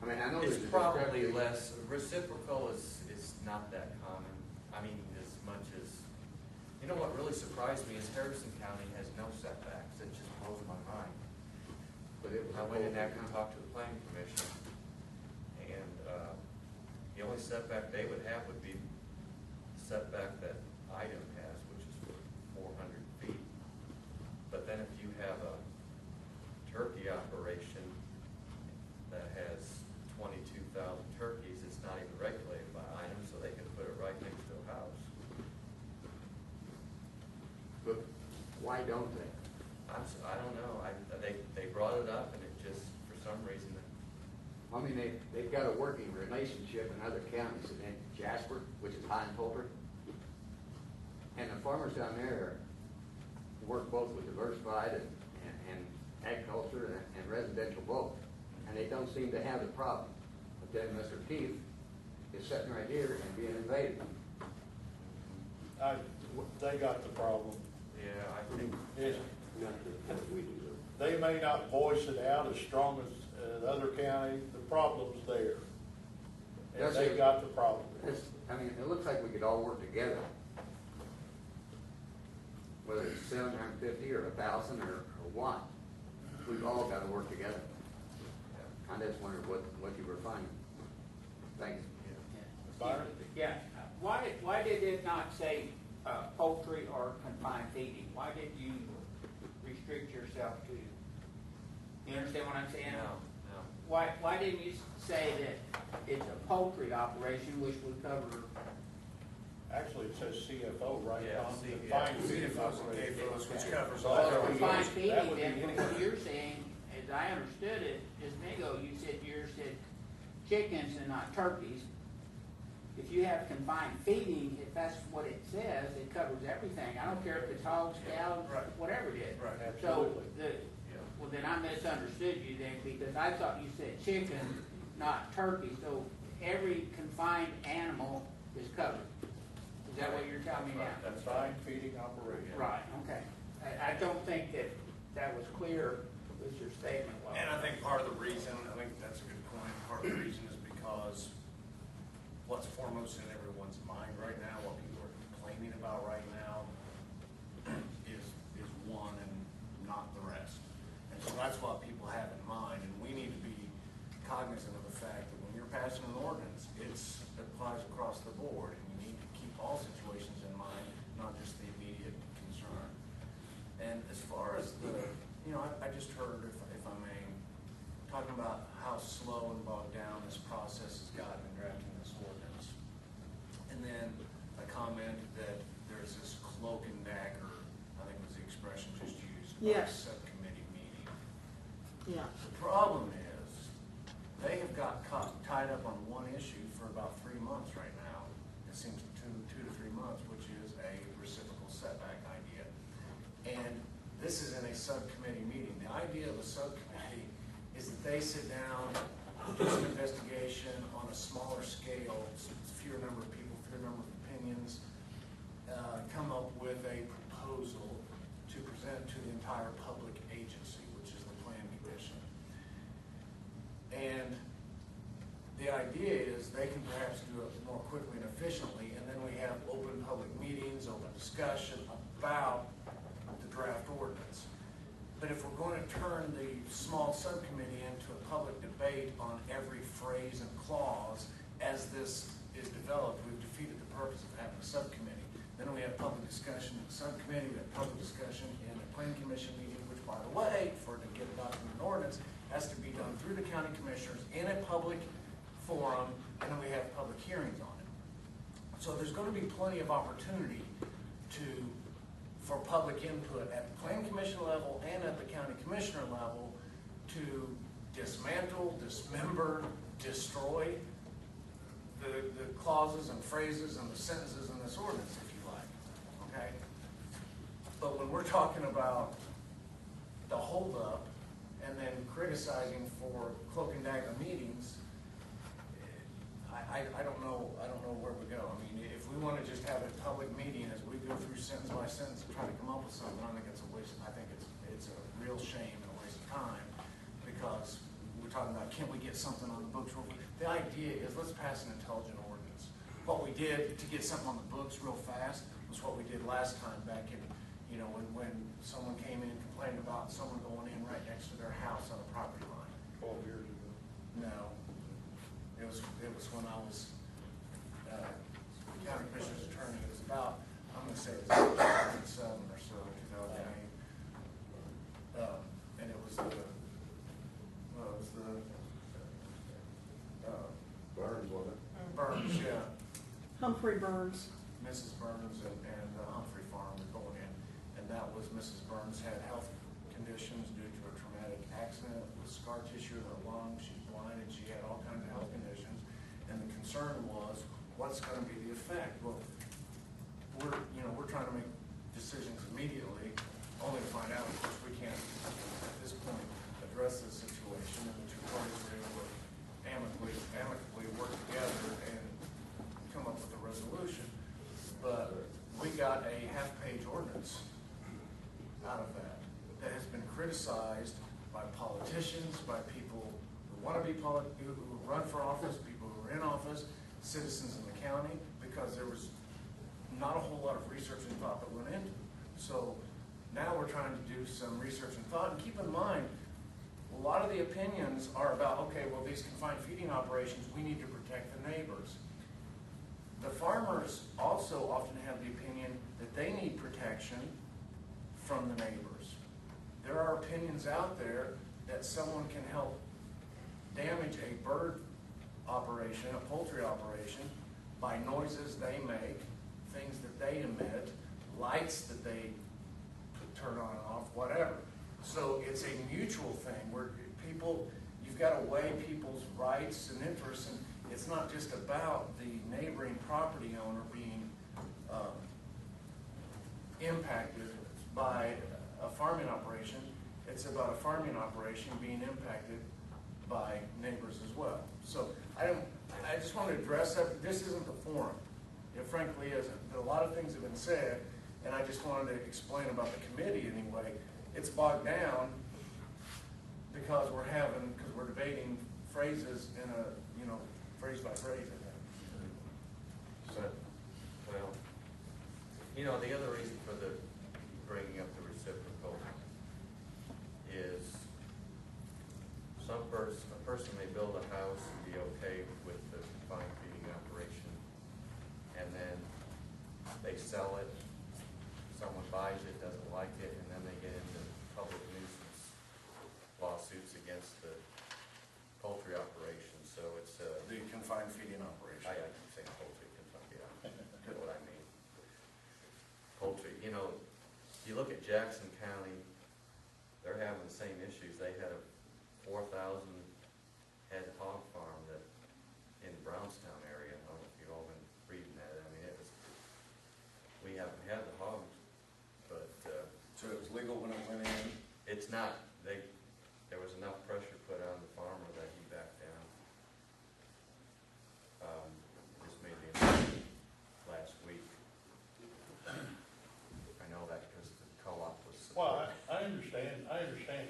I mean, I know it's there's a probably discrepancy. less, reciprocal is not that common. I mean, as much as, you know what really surprised me is Harrison County has no setbacks, it just blows my mind. But it was I a went in whole- after and talked to the planning commission, and, the only setback they would have would be the setback that item has, which is 400 feet. But then if you have a turkey operation that has 22,000 turkeys, it's not even regulated by item, so they can put it right next to a house. But why don't they? I don't know, they brought it up and it just, for some reason, I mean, they've got a working relationship in other counties, in Jasper, which is high in poultry. And the farmers down there work both with diversified and agriculture and residential both. And they don't seem to have the problem. But then Mr. Keith is sitting right here and being invaded. They got the problem. yeah, I think, It's- We do. They may not voice it out as strong as the other county, the problem's there. And That's they it. got the problem. I mean, it looks like we could all work together. Whether it's 750 or 1,000 or what, we've all got to work together. I just wondered what you were finding. Thanks. Byron? Yeah, why did it not say poultry or confined feeding? Why did you restrict yourself to? You understand what I'm saying? no. Why didn't you say that it's a poultry operation, which would cover? Actually, it says CFO right Yeah, on C- the yeah. fine CFOs and KFOs, which covers all. Well, Well, would be- confined that feeding, would be then any- what you're saying, as I understood it, just a minute ago, you said yours said chickens and not turkeys. If you have confined feeding, if that's what it says, it covers everything. I don't care if it's hogs, cows, Right. whatever it is. Right. So, Absolutely. well, then I misunderstood you then, because I thought you said chicken, not turkey. So every confined animal is covered. Is that what you're telling me now? That's fine feeding operation. Right, okay. I don't think that was clear with your statement. Well, And I think part of the reason, I think that's a good point, part of the reason is because what's foremost in everyone's mind right now, what people are complaining about right now is one and not the rest. And so that's what people have in mind, and we need to be cognizant of the fact that when you're passing an ordinance, it applies across the board, and you need to keep all situations in mind, not just the immediate concern. And as far as I just heard, if I may, talking about how slow and bogged down this process has gotten in drafting this ordinance. And then a comment that there's this cloak and dagger, I think was the expression just used, by a Yes. subcommittee meeting. Yeah. The problem is, they have got tied up on one issue for about 3 months right now. It seems 2 to 3 months, which is a reciprocal setback idea. And this is in a subcommittee meeting. The idea of a subcommittee is that they sit down, do some investigation on a smaller scale, fewer number of people, fewer number of opinions, come up with a proposal to present to the entire public agency, which is the Plan Commission. And the idea is they can perhaps do it more quickly and efficiently, and then we have open public meetings, open discussion about the draft ordinance. But if we're going to turn the small subcommittee into a public debate on every phrase and clause as this is developed, we've defeated the purpose of having a subcommittee. Then we have public discussion in the subcommittee, we have public discussion in a Plan Commission meeting, which, by the way, for to get adopted an ordinance, has to be done through the county commissioners in a public forum, and then we have public hearings on it. So there's gonna be plenty of opportunity for public input at the plan commission level and at the county commissioner level to dismantle, dismember, destroy the clauses and phrases and the sentences in this ordinance, if you like, okay? But when we're talking about the holdup and then criticizing for cloak and dagger meetings, I don't know where we go. I mean, if we want to just have a public meeting as we go through sentence by sentence and try to come up with something, I think it's a waste. I think it's a real shame and a waste of time, because we're talking about, can we get something on the books? The idea is, let's pass an intelligent ordinance. What we did to get something on the books real fast was what we did last time back in, when someone came in and complained about someone going in right next to their house on a property line. 12 years ago. No. It was when I was county commissioner's attorney. It was about, I'm gonna say it was 2007 or so, 2008. And it was Burns, wasn't it? Burns, yeah. Humphrey Burns. Mrs. Burns and Humphrey Farm were going in, and that was Mrs. Burns had health conditions due to a traumatic accident with scar tissue in her lungs. She's blind and she had all kinds of health conditions, and the concern was, what's going to be the effect? Well, we're trying to make decisions immediately, only to find out, of course, we can't at this point address this situation, and the two parties were able to amicably work together and come up with a resolution. But we got a half-page ordinance out of that has been criticized by politicians, by people who want to be who run for office, people who are in office, citizens in the county, because there was not a whole lot of research and thought that went into it. So now we're trying to do some research and thought, and keep in mind, a lot of the opinions are about, okay, well, these confined feeding operations, we need to protect the neighbors. The farmers also often have the opinion that they need protection from the neighbors. There are opinions out there that someone can help damage a bird operation, a poultry operation, by noises they make, things that they emit, lights that they turn on and off, whatever. So it's a mutual thing where you've got to weigh people's rights and interests, and it's not just about the neighboring property owner being impacted by a farming operation. It's about a farming operation being impacted by neighbors as well. So I just want to address that. This isn't the forum. It frankly isn't. A lot of things have been said, and I just wanted to explain about the committee anyway. It's bogged down because we're debating phrases in a, phrase by phrase, I think. So, well, the other reason for the bringing up the reciprocal is a person may build a house and be okay with the confined feeding operation, and then they sell it, someone buys it, doesn't like it, and then they get into public nuisance lawsuits against the poultry operation. So it's The confined feeding operation. I keep saying poultry, yeah, you know what I mean. Poultry, you look at Jackson County, they're having the same issues. They had a 4,000 head hog farm that in Brownstown area. I don't know if you've all been reading that. I mean, we haven't had the hogs, but So it was legal when it went in? it's not. There was enough pressure put on the farmer that he backed down. Just made the announcement last week. I know that because the co-op was. Well, I understand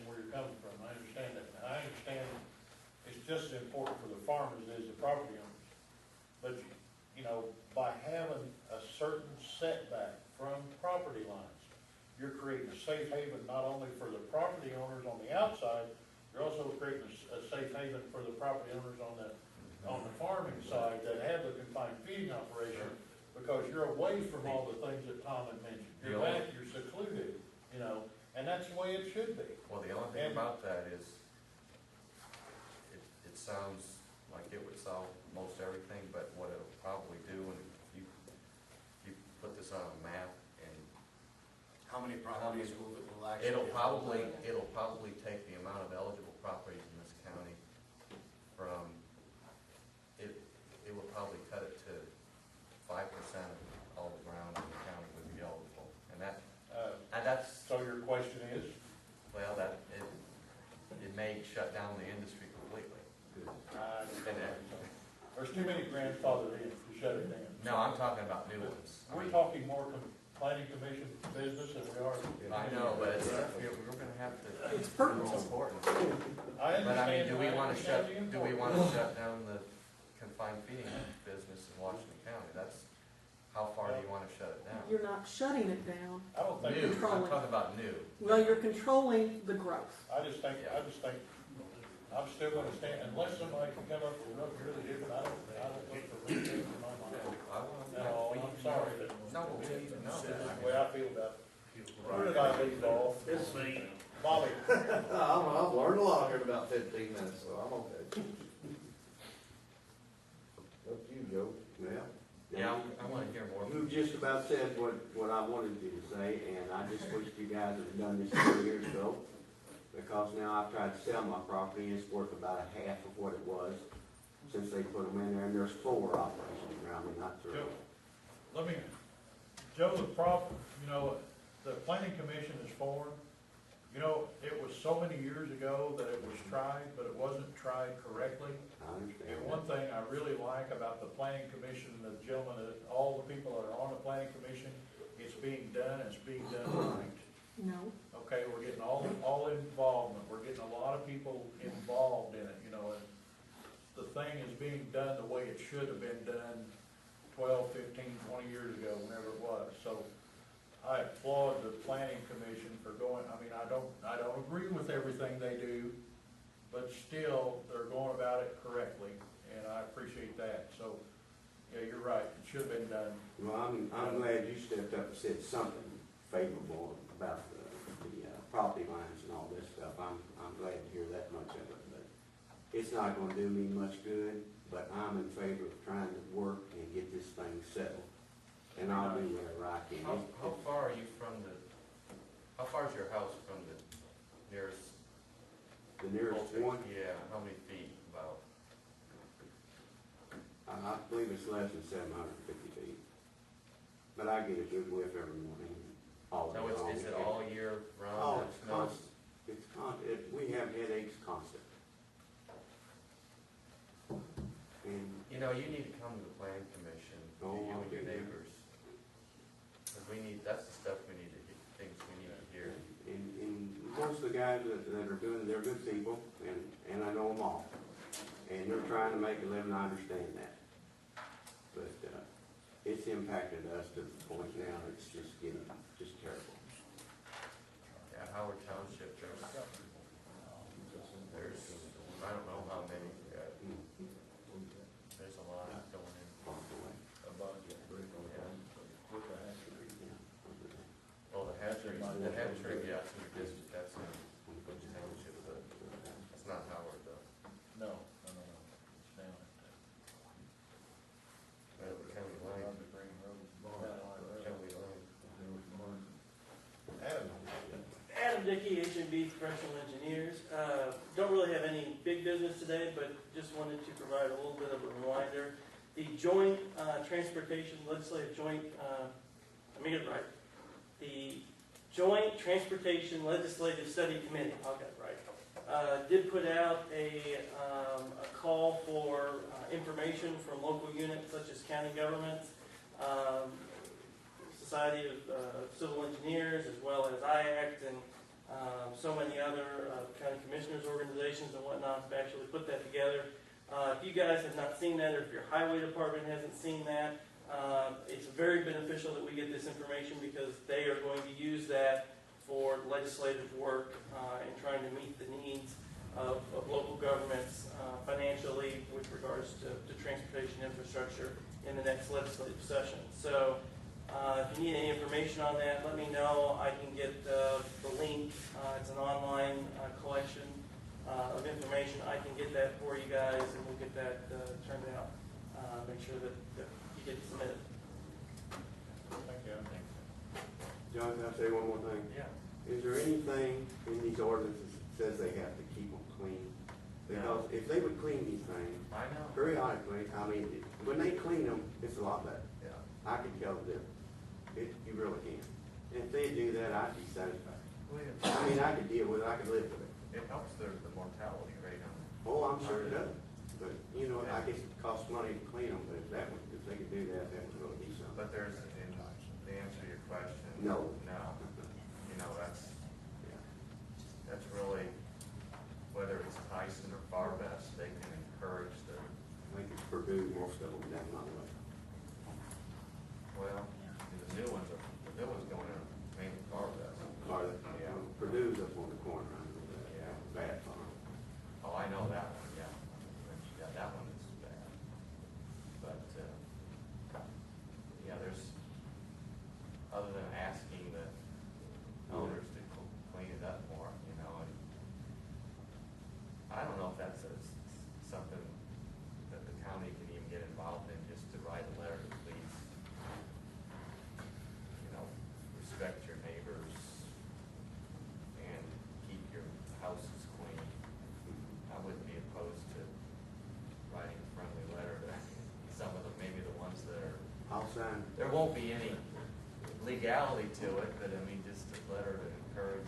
where you're coming from, I understand that, and I understand it's just as important for the farmers as the property owners. But, by having a certain setback from property lines, you're creating a safe haven not only for the property owners on the outside, you're also creating a safe haven for the property owners on the farming side that have the confined feeding operation, because you're away from all the things that Tom had mentioned. You're back, you're secluded, and that's the way it should be. Well, the only thing about that is, it sounds like it would solve most everything, but what it'll probably do, and you put this on a map, and How many properties will actually? it'll probably take the amount of eligible properties in this county from, it will probably cut it to 5% of all the ground in the county would be eligible, and that's, So your question is? well, it may shut down the industry completely. And There's too many grandfathered in to shut it down. no, I'm talking about new ones. I We're mean, talking more planning commission business than we are. I know, but we're gonna have to. It's pertinent. It's important. I But I mean, understand, do we wanna understand the do we importance. wanna shut down the confined feeding business in Washington County? That's, how far do you wanna shut it down? You're not shutting it down. I don't think, New, I'm Controlling. talking about new. Well, you're controlling the growth. I just think, I'm still gonna stand, unless somebody can come up with something really different, I don't look for retail in my mind. No, I'm sorry, but No, but we need to know this is that. the way I feel about it. Where did I leave off? It's me. Bobby, I've learned a lot here in about 15 minutes, so I'm okay. Up to you, Joe. Well, Yeah, I wanna hear more. you just about said what I wanted you to say, and I just wish you guys had done this 4 years ago. Because now I've tried to sell my property, and it's worth about a half of what it was since they put them in there, and there's 4 operations around me, not 3. Joe, let me, Joe, the problem, the planning commission is formed. It was so many years ago that it was tried, but it wasn't tried correctly. I understand And that. one thing I really like about the planning commission, the gentlemen, all the people that are on the planning commission, it's being done, it's being done right. No. Okay, we're getting all involvement, we're getting a lot of people involved in it, and the thing is being done the way it should have been done 12, 15, 20 years ago, whenever it was. So I applaud the planning commission for going, I don't agree with everything they do, but still, they're going about it correctly, and I appreciate that. So, yeah, you're right, it should have been done. Well, I'm glad you stepped up and said something favorable about the property lines and all this stuff. I'm glad to hear that much of it, but it's not gonna do me much good, but I'm in favor of trying to work and get this thing settled. And I'll do whatever I can. How far are you from how far is your house from the nearest? The nearest voltage? one, Yeah, how many feet about? I believe it's less than 750 feet. But I get a good whiff every morning, all day So long. is it all year round? Oh, that it's snows? constant. It's constant. We have headaches constant. And You need to come to the planning commission, Oh, you I'll and your do that. neighbors. 'Cause that's the stuff we need to hear, things we need to hear. And most of the guys that are doing it, they're good people, and I know them all. And they're trying to make a living, I understand that. But, it's impacted us to the point now, it's just getting, just terrible. Yeah, Howard Township, there's, I don't know how many, there's a lot going in. Far away. Well, the hatchery, yeah, it's in your district, that's in Butch Township, but that's not Howard though. No. It's down at, County line, County line. Adam Dickey, H&B Professional Engineers. Don't really have any big business today, but just wanted to provide a little bit of a reminder. The joint transportation, legislative joint, let me get it right. The Joint Transportation Legislative Study Committee, I'll get it right, did put out a call for information from local units such as county governments, Society of Civil Engineers, as well as IACT, and so many other county commissioners organizations and whatnot have actually put that together. If you guys have not seen that, or if your highway department hasn't seen that, it's very beneficial that we get this information because they are going to use that for legislative work in trying to meet the needs of local governments financially with regards to transportation infrastructure in the next legislative session. So if you need any information on that, let me know. I can get the link. It's an online collection, of information, I can get that for you guys, and we'll get that turned out. Make sure that you get submitted. Thank you. John, can I say one more thing? Yeah. Is there anything in these ordinances that says they have to keep them clean? Because if they would clean these things I know. periodically, I mean, when they clean them, it's a lot better. Yeah. I can tell the difference. You really can. And if they do that, I'd be satisfied. I mean, I could deal with it, I could live with it. It helps the mortality rate on it. Oh, I'm sure it does. But, you know, I guess it costs money to clean them, but if they could do that, that would really be something. But there's, in the answer to your question. No. No. You know, that's Yeah. really, whether it's Tyson or Farbest, they can encourage the, I think it's Purdue, most of them down my way. well, the new ones going in, mainly Farbest. Are they? Yeah. Purdue's up on the corner, I know that. Yeah. Bad farm. Oh, I know that one, yeah. Yeah, that one is bad. But, yeah, there's, other than asking the owners to clean it up more, you know, and I don't know if that's something that the county can even get involved in, just to write a letter to please, you know, respect your neighbors and keep your houses clean. I wouldn't be opposed to writing a friendly letter to some of them, maybe the ones that are, I'll sign. there won't be any legality to it, but I mean, just a letter to encourage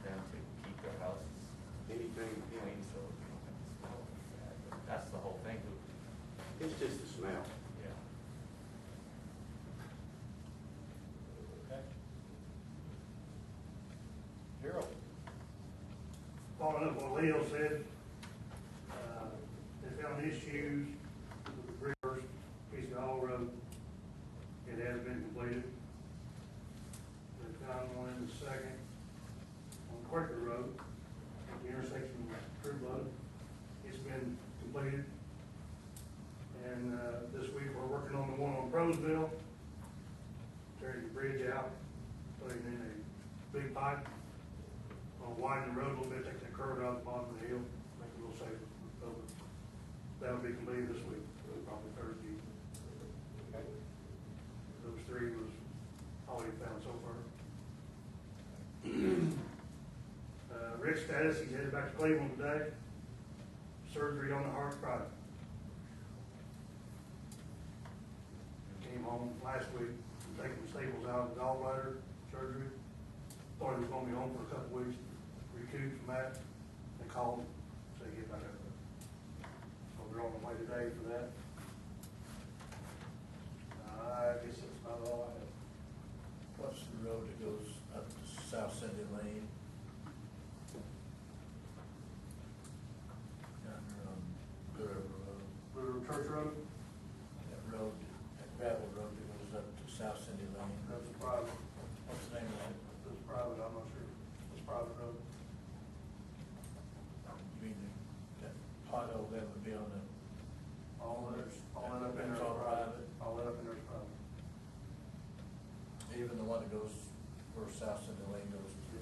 them to keep their houses Anything, yeah. clean so you don't have to smell bad. But that's the whole thing, It's just the smell. yeah. Okay. Harold? Following up what Leo said, they found issues with the bridge, piece of all road. It has been completed. They found one in the second on Quaker Road, at the intersection of True Blood. It's been completed. And, this week we're working on the one on Proseville, tearing the bridge out, putting in a big pipe. I'll widen the road a little bit, take that curve out the bottom of the hill, make it a little safer. That'll be completed this week, probably Thursday. Those three was all we found so far. Rick's status, he's headed back to Cleveland today. Surgery on the heart Friday. Came home last week, taking the staples out of the gallbladder surgery. Thought he was gonna be home for a couple weeks, recouped from that, and called, said he'd get back up there. So we're on the way today for that. I guess that's about all I have. What's the road that goes up to South Cindy Lane? Yonder on Blue River Road. Blue River Church Road, That road, that gravel road that goes up to South Cindy Lane. that's private, What's the name of that? that's private, I'm not sure, it's private road. You mean that pothole that would be on the, All that up in there. That's all private? All that up in there is private. even the one that goes where South Cindy Lane goes to?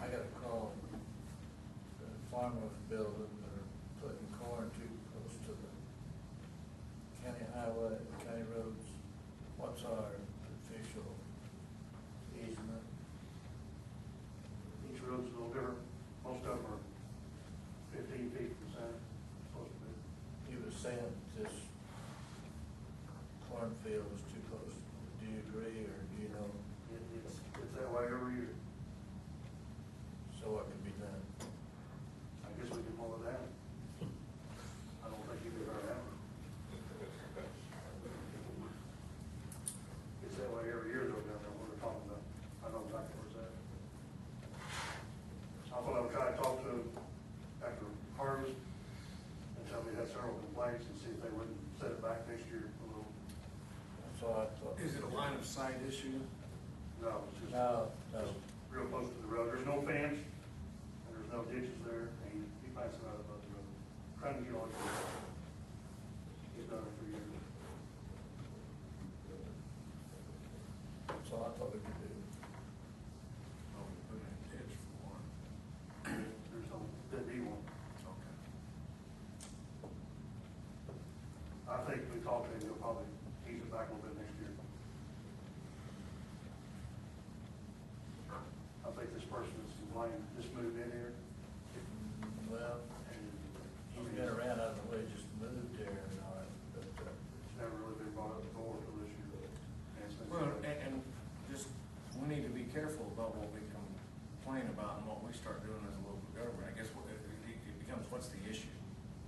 I got a call, the farmer's building, they're putting corn too close to the county highway, county roads. What's our official easement? Each road's a little different, most of them are 15 feet from the center, supposed to be. He was saying this cornfield was too close. Do you agree, or do you know? It's that way every year. So what could be done? I guess we can pull it down. I don't think you could hurt that. It's that way every year though, down there, what we're talking about. I know exactly where it's at. I thought I would try to talk to them after harvest and tell me they had several complaints and see if they wouldn't set it back next year a little. That's all I thought. Is it a line of sight issue? No, it's just. No. Real close to the road. There's no fence, and there's no ditches there, and he finds it out above the road. Trying to get on. He's done it for years. That's all I thought we could do. talked to him, he'll probably ease it back a little bit next year. I think this person that's complaining just moved in here, Well, and he's been around, I don't know whether he just moved there or not, but, it's never really been brought up before until this year. And it's been- Well, and just, we need to be careful about what we complain about and what we start doing as a local government. I guess it becomes, what's the issue?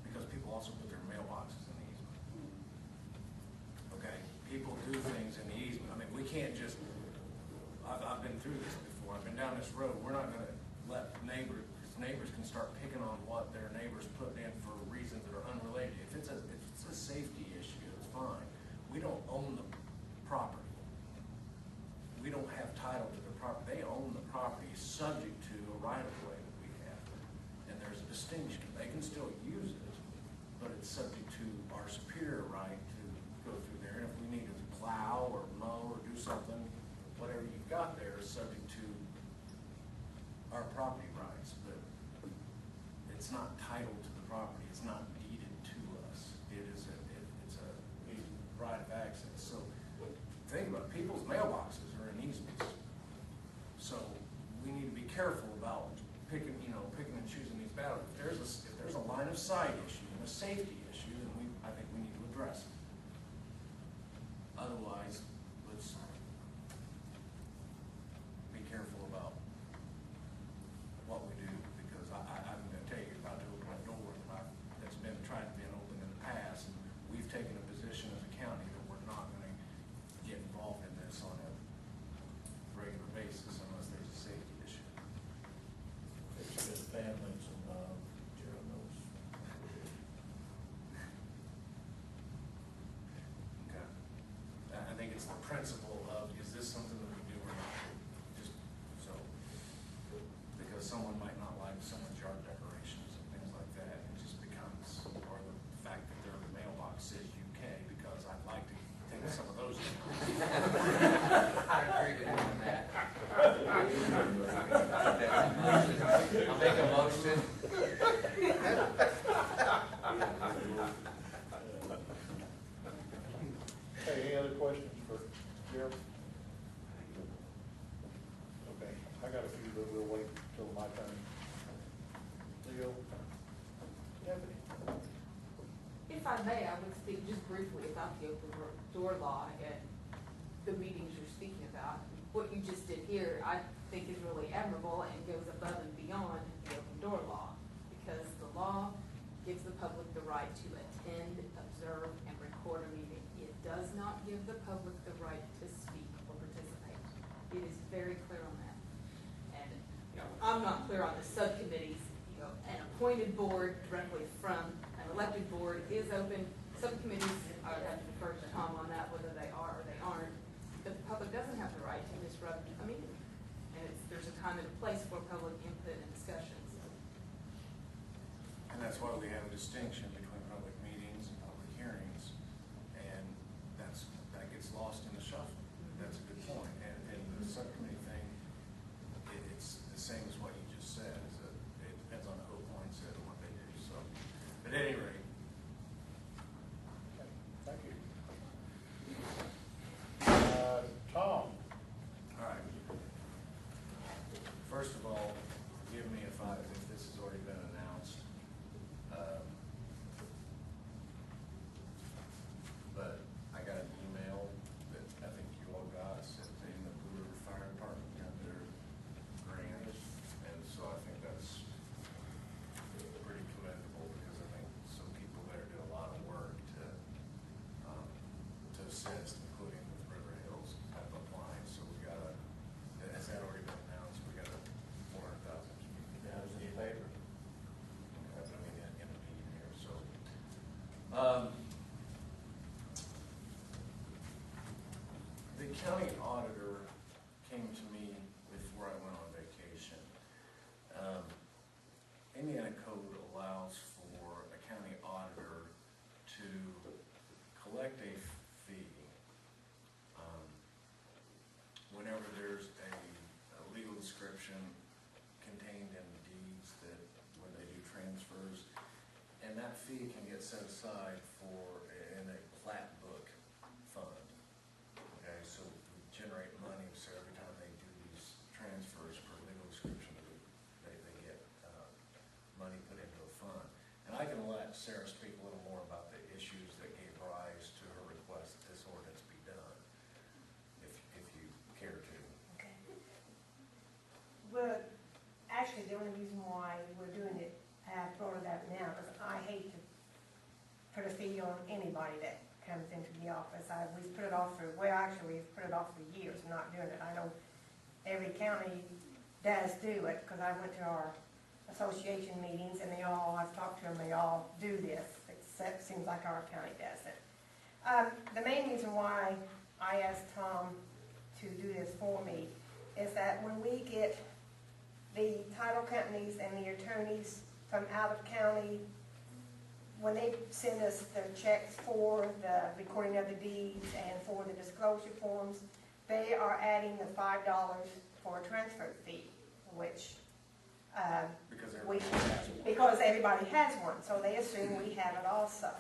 Because people also put their mailboxes in the easement. Okay, people do things in the easement. I mean, we can't just, I've been through this before. I've been down this road. We're not gonna let neighbors can start picking on what their neighbors put in for reasons that are unrelated. If it's a safety issue, it's fine. We don't own the property. We don't have title to the property. They own the property subject to a right-of-way that we have. And there's a distinction. They can still use it, but it's subject to our superior right to go through there. And if we need to plow or mow or do something, whatever you've got there is subject to our property rights. But it's not titled to the property. It's not deeded to us. It's a right of access. So think about it. People's mailboxes are in easements. So we need to be careful about picking and choosing these battles. If there's a line of sight issue and a safety issue, then I think we need to address it. Otherwise, let's be careful about what we do, because I'm gonna tell you, about to open a door that's been tried to be open in the past, and we've taken a position as a county that we're not gonna get involved in this on a regular basis unless there's a safety issue. it's good families involved, Gerald knows. Okay. I think it's the principle of, is this something that we do or not? Just so, because someone might not like someone's yard decorations and things like that, it just becomes, or the fact that their mailbox says UK, because I'd like to take some of those down. I agree with you on that. I'll make a motion. Okay, any other questions for Gerald? Okay, I got a few, but we'll wait till my turn. Leo? Deputy? If I may, I would speak just briefly about the open door law and the meetings you're speaking about. What you just did here, I think is really admirable and goes above and beyond the open door law, because the law gives the public the right to attend, observe, and record a meeting. It does not give the public the right to speak or participate. It is very clear on that. And, I'm not clear on the subcommittees. An appointed board directly from an elected board is open. Subcommittees, I would have to defer to Tom on that, whether they are or they aren't. But the public doesn't have the right to disrupt a meeting. And there's a time and a place for public input and discussions. And that's why we have a distinction between public meetings and public hearings, and that gets lost in the shuffle. That's a good point. And the subcommittee thing, it's the same as what you just said, is that it depends on who appoints it and what they do, so. But at any rate. Okay, thank you. Tom? All right. First of all, forgive me if this has already been announced. But I got an email that I think you all got, saying the Blue River Fire Department got their grant. And so I think that's pretty commendable, because I think some people there do a lot of work to assist, including with River Hills applying. So we got has that already been announced? We got a $400,000. Yeah, I was in favor. I mean, in the meeting here, so. The county auditor came to me before I went on vacation. Indiana code allows for a county auditor to collect a fee whenever there's a legal description contained in the deeds that when they do transfers, and that fee can get set aside for in a plat Well, actually, the only reason why we're doing it, I brought it up now, is I hate to put a fee on anybody that comes into the office. We've put it off for, well, actually, we've put it off for years, not doing it. I know every county does do it, because I went to our association meetings, and I've talked to them, they all do this, except, seems like our county does it. The main reason why I asked Tom to do this for me is that when we get the title companies and the attorneys from out of county, when they send us the checks for the recording of the deeds and for the disclosure forms, they are adding the $5 for a transfer fee, which because everybody has one, so they assume we have it also.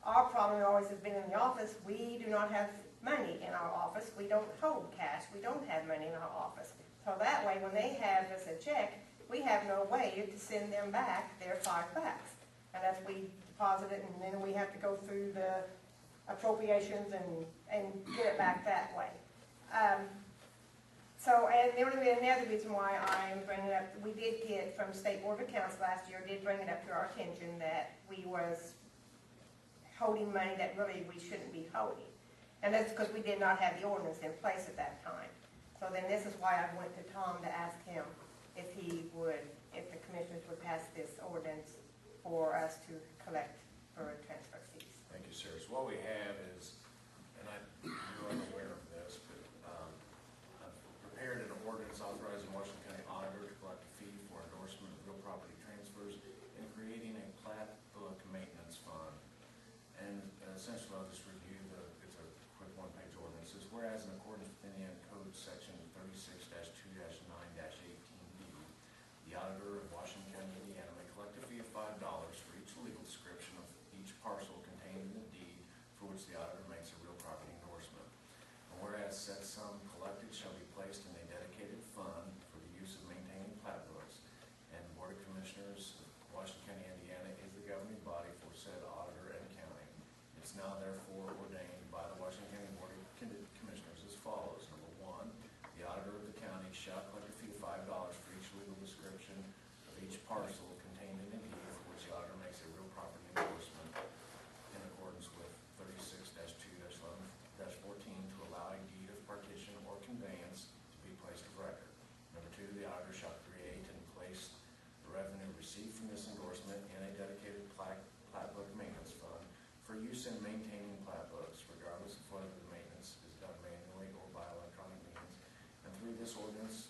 Our problem always has been in the office, we do not have money in our office, we don't hold cash, we don't have money in our office. So that way, when they have us a check, we have no way to send them back their $5. Unless we deposit it, and then we have to go through the appropriations and get it back that way. And another reason why I'm bringing it up, we did get from State Board of Accounts last year, did bring it up to our attention that we was holding money that really we shouldn't be holding. And that's because we did not have the ordinance in place at that time. So then this is why I went to Tom to ask him if the commissioners would pass this ordinance for us to collect for transfer fees. Thank you, sir. So what we have is, and you're unaware of this, but I've prepared an ordinance authorizing Washington County Auditor to collect a fee for endorsement of real property transfers and creating a plat book maintenance fund. And essentially, I'll just review it's a quick one-page ordinance. It says, whereas in accordance with Indiana Code Section 36-2-9-18B, the auditor of Washington County, Indiana may collect a fee of $5 for each legal description of each parcel contained in the deed for which the auditor makes a real property endorsement. And whereas said sum collected shall be placed in a dedicated fund for the use of maintaining plat books, and the Board of Commissioners of Washington County, Indiana is the governing body for said auditor and county. It's now therefore ordained by the Washington County Board of Commissioners as follows. Number one, the auditor of the county shall collect a fee of $5 for each legal description of each parcel contained in the deed for which the auditor makes a real property endorsement in accordance with 36-2-11-14 to allow a deed of partition or conveyance to be placed of record. Number two, the auditor shall create and place the revenue received from this endorsement in a dedicated plat book maintenance fund for use in maintaining plat books, regardless of whether the maintenance is done manually or by electronic means. And through this ordinance,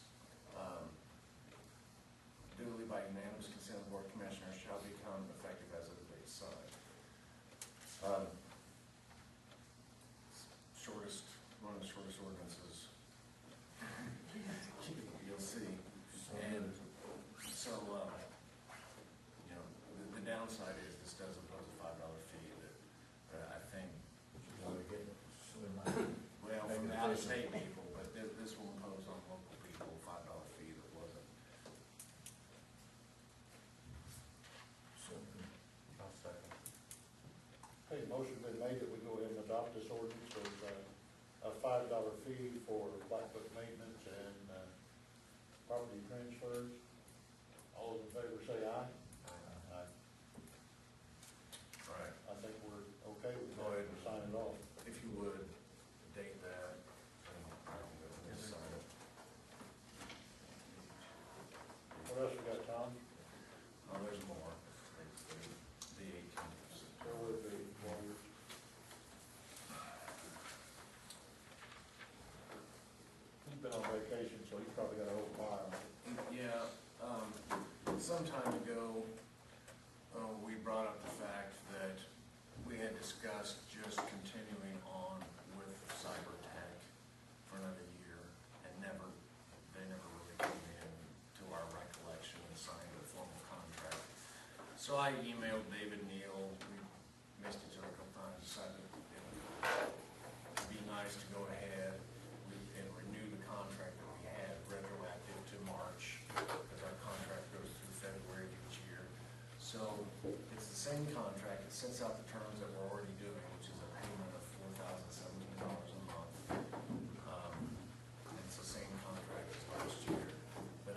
duly by unanimous consent of the Board of Commissioners, shall become effective as of the date signed. One of the shortest ordinances you'll see. And so, the downside is this does impose a $5 fee that I think, well, from out-of-state people, but this will impose on local people a $5 fee that wasn't. I'll second. Okay, motion been made that we go ahead and adopt this ordinance with a $5 fee for plat book maintenance and property transfers. All those in favor say aye. Aye. Right. I think we're okay with Go ahead and sign it off. If you would, date that, and just sign it. What else we got, Tom? Oh, there's more. The 18th. There would be lawyers. He's been on vacation, so he's probably got a whole file. Yeah, some time ago, we brought up the fact that we had discussed just continuing on with cyber tech for another year, and they never really came in to our recollection and signed a formal contract. So I emailed David Neal, we missed each other a couple times, decided it'd be nice to go ahead and renew the contract that we had retroactive to March, because our contract goes through February of each year. So it's the same contract, it sets out the terms that we're already doing, which is a payment of $4,017 a month. It's the same contract as last year, but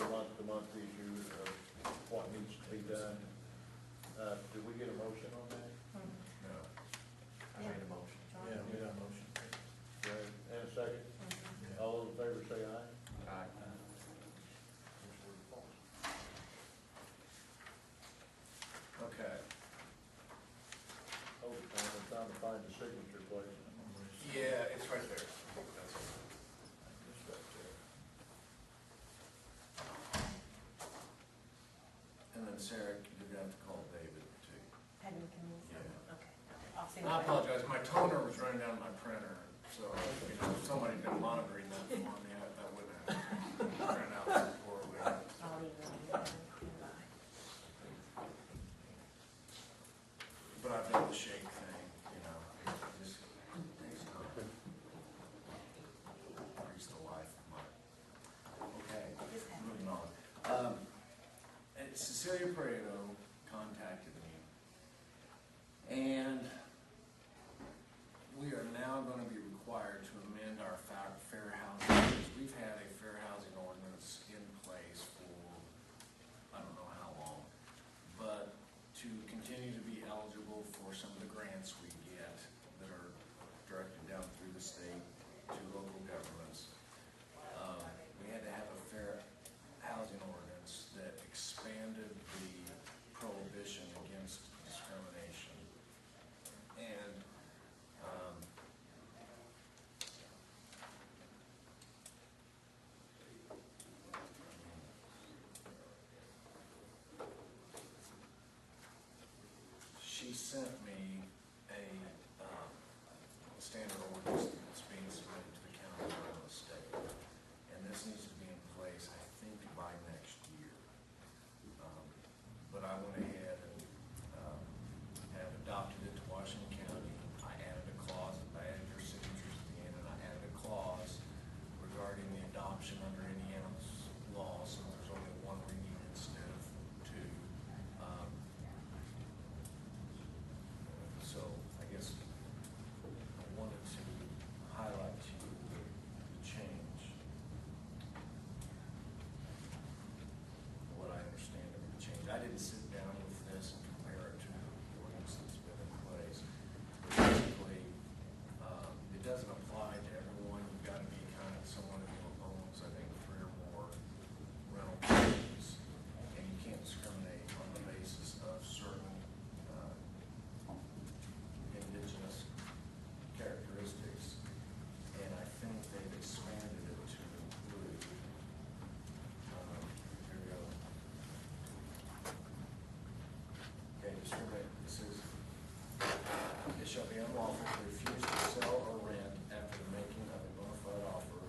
month-to-month issue of what needs to be done. Did we get a motion on that? No. I made a motion. Yeah, we got a motion. Right, and a second? All those in favor say aye. Aye. Okay. Hold it, Tom, I'm trying to find the signature place. Yeah, it's right there. That's it. Just right there. And then Sarah, you're gonna have to call David too. Have you come in? Yeah. Okay. I'll send I it. apologize, my toner was running down my printer, so, you know, if somebody'd been monitoring that for me, that wouldn't have turned out so poorly. I'll email you. But I've done the shake thing, you know, it just takes time. Brings to life my, okay, moving on. And Cecilia Pareto contacted me, and we are now gonna be required to amend our fair housing ordinance. We've had a fair housing ordinance in place for, I don't know how long, but to continue to be eligible for some of the grants we get that are directed down through the state to local governments, we had to have a fair housing ordinance that expanded the prohibition against discrimination. And she sent me a standard ordinance that's being submitted to the county around the state. And this needs to be in place, I think, by next year. But I went ahead and have adopted it to Washington County. I added a clause, I added your signatures at the end, and I added a clause regarding the adoption under Indiana's law, so there's only one reading instead of two. So I guess I wanted to highlight to you the change. What I understand of the change. I didn't sit down with this and compare it to the ordinance that's been in place. But basically, it doesn't apply to everyone. You've got to be kind of someone who owns, I think, 3 or more rental properties. And you can't discriminate on the basis of certain indigenous characteristics. And I think they've expanded it to include, here we go. Okay, discriminate, this is, it shall be unlawful to refuse to sell or rent after the making of a bona fide offer,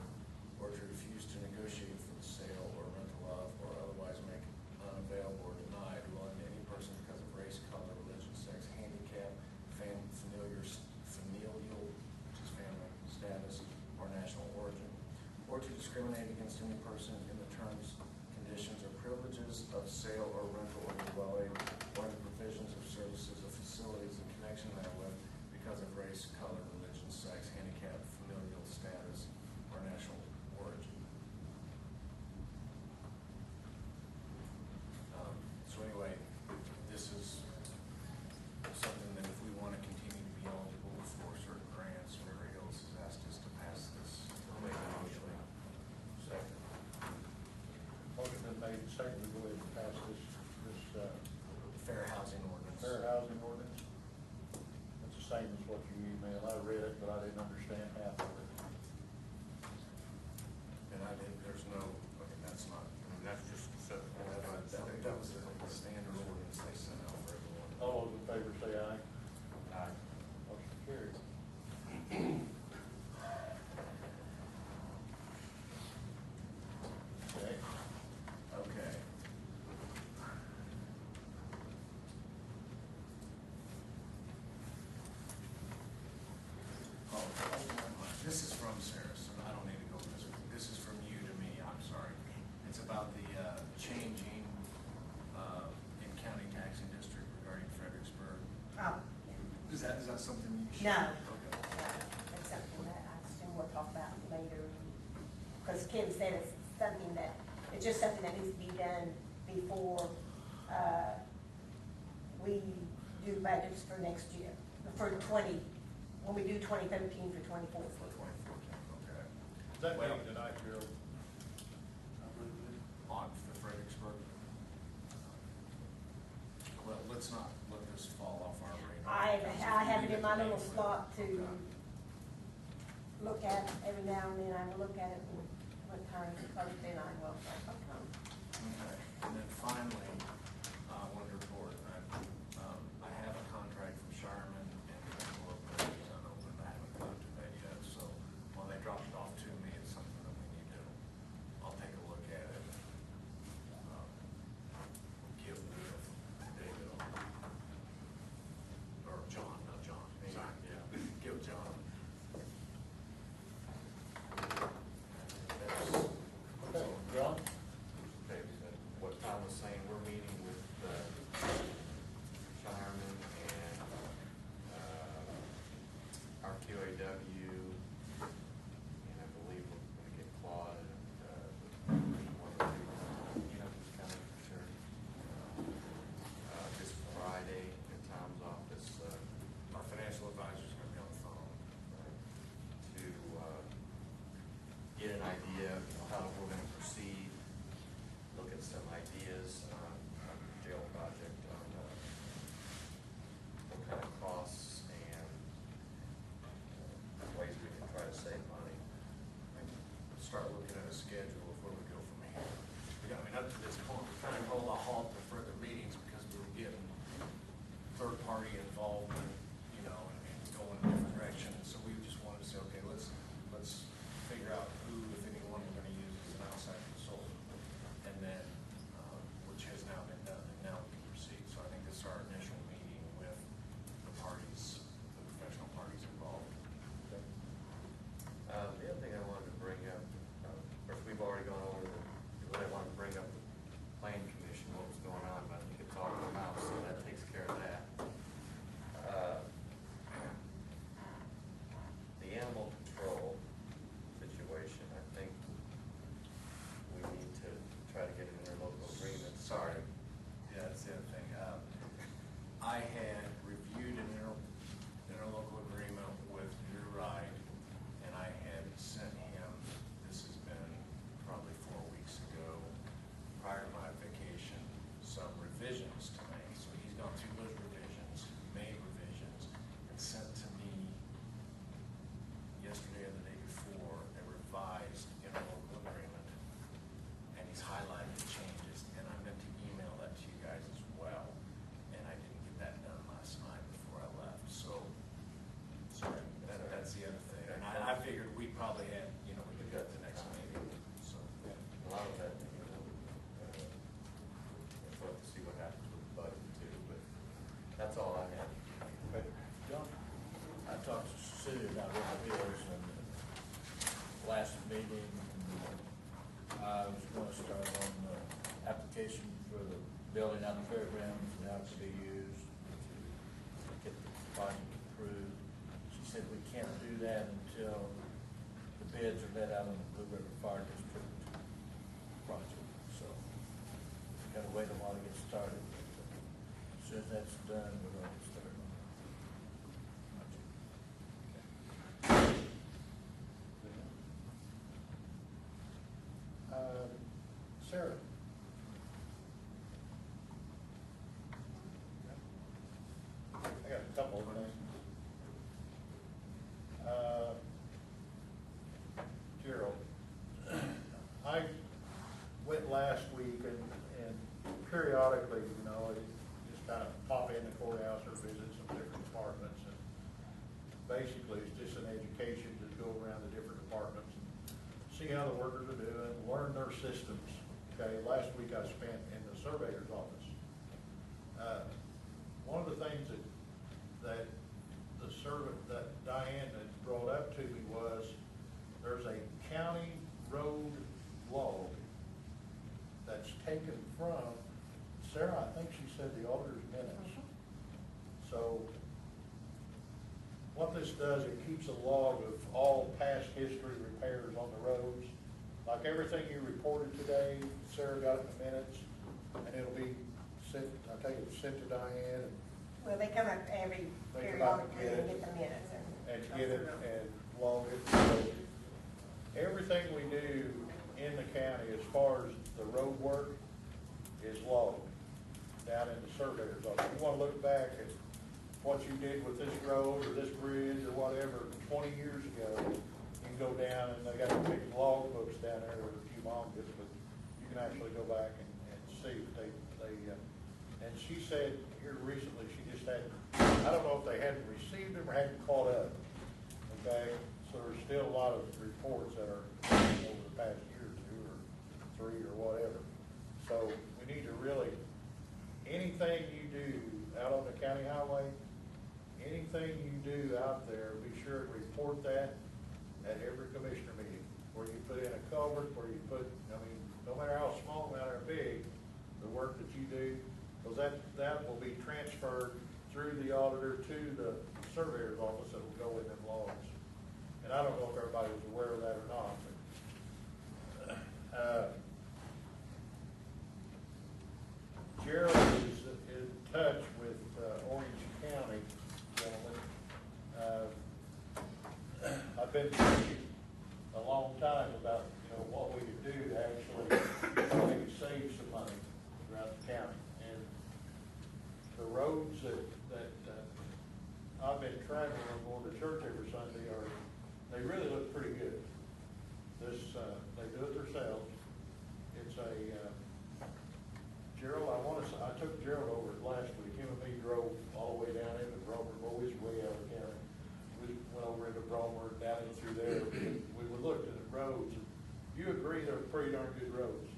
or to refuse to negotiate for the sale or rental of, or otherwise make unavailable or deny a dwelling to any person because of race, color, religion, sex, handicap, familial, which is family, status, or national origin, or to discriminate against any person in the terms, conditions, or privileges of sale or rental of a dwelling, or in the provisions of services or facilities in connection therewith because of race, color, religion, sex, handicap, familial status, or national origin. So anyway, this is something that if we want to continue to be eligible for certain grants, River Hills has asked us to pass this. Motion. Second. Motion been made, and seconded, to go ahead and pass this Fair housing ordinance. fair housing ordinance. It's the same as what you emailed. I read it, but I didn't understand half of it. And I did, there's no, okay, that's not, I mean, that's just, that was the standard ordinance they sent out for everyone. All those in favor say aye. Aye. Motion carried. Okay. Okay. Oh, this is from Sarah, so I don't need to go this way. This is from you to me, I'm sorry. It's about the changing in county taxing district regarding Fredericksburg. Oh, Is that something you should? no. Okay. That's something that I assume we'll talk about later. Because Kim said it's something that It's just something that needs to be done before, we do budgets for next year, for when we do 2013 for 2014. For 2014, okay. Is that meeting tonight, Gerald? On the Fredericksburg. Well, let's not let this fall off our radar. I have it in my little slot to look at every now and then. I will look at it when time is Thursday night. Well, I'll come. Okay, and then finally, I wanted to report, I have a contract from Shireman and Corporation unopened. I haven't gone to that yet, so while they dropped it off to me, it's something that we need to, I'll take a look at it. Give David, or John, not John, sorry, yeah, give John. Okay, John? Okay, what Tom was saying, we're meeting with Shireman and our QAW, and I believe we're going to get Claude and one of the, who's coming for sure. This Friday in Tom's office, Our financial advisor's gonna be on the phone. to get an idea of how we're going to proceed, look at some ideas on jail project, on what kind of costs and ways we can try to save money. Start looking at a schedule of where we go from here. Up to this point, we kind of rolled a halt to further meetings because we were getting third-party involvement, and going in a different direction. So we just wanted to say, okay, let's figure out who, if anyone, we're gonna use as an outside consultant. And then, which has now been done, and now we can proceed. So I think this is our initial meeting with the parties, the professional parties involved. The other thing I wanted to bring up, of course, we've already gone over but I wanted to bring up the Plan Commission, what was going on, but I think it's all come out, so that takes care of that. The animal control situation, I think we need to try to get an interlocal agreement. Sorry. Yeah, that's the other thing. I had reviewed an interlocal agreement with Drew Wright, and I had sent him, this has been probably 4 weeks ago, prior to my vacation, some revisions to make. So he's gone through those revisions, made revisions, and sent to me yesterday or the day before a revised interlocal agreement. And he's highlighted the changes, and I meant to email that to you guys as well. And I didn't get that done last night before I left, so, sorry, that's the other thing. And I figured we probably had, we could go to the next meeting, so. A lot of that, we'll have to see what happens with the budget too, but that's all I had. Okay, John? I talked to Sue about what it is, and last meeting, I was gonna start on the application for the building out the fairgrounds, and how to be used to get the project approved. She said we can't do that until the bids are let out on the Blue River Fire District project, so we gotta wait a while to get started. As soon as that's done, we're gonna get started on the project. Sarah? I got a couple of things. Gerald, I went last week and periodically, just kind of pop in the courthouse or visit some different departments. And basically, it's just an education to go around the different departments and see how the workers are doing, learn their systems. Okay, last week I spent in the surveyor's office. One of the things that Diane had brought up to me was there's a county road log that's taken from, Sarah, I think she said the auditor's minutes. So what this does, it keeps a log of all past history repairs on the roads. like everything you reported today, Sarah got it in the minutes, and it'll be sent, I think it's sent to Diane, Well, they come up every They come up and periodically get and it. get the minutes and get it and log it. So everything we do in the county as far as the road work is logged down in the surveyor's office. You wanna look back at what you did with this road or this bridge or whatever 20 years ago, you can go down and they got big log books down there that are humongous, but you can actually go back and see that and she said here recently, she just hadn't, I don't know if they hadn't received them or hadn't caught up, okay? So there's still a lot of reports that are over the past year or two or three or whatever. So we need to really, anything you do out on the county highway, anything you do out there, be sure to report that at every commissioner meeting, where you put in a culvert, where you put, I mean, no matter how small, no matter how big, the work that you do, because that will be transferred through the auditor to the surveyor's office that will go in them logs. And I don't know if everybody was aware of that or not, but, Gerald is in touch with, Orange County gentlemen. I've been thinking a long time about, what we could do to actually maybe save some money throughout the county. And the roads that I've been traveling on going to church every Sunday they really look pretty good. They do it themselves. It's Gerald, I took Gerald over it last week. Him and me drove all the way down into Bromer, always way out of the county. We went over into Bromer, down in through there. We looked at the roads, and you agree they're pretty darn good roads.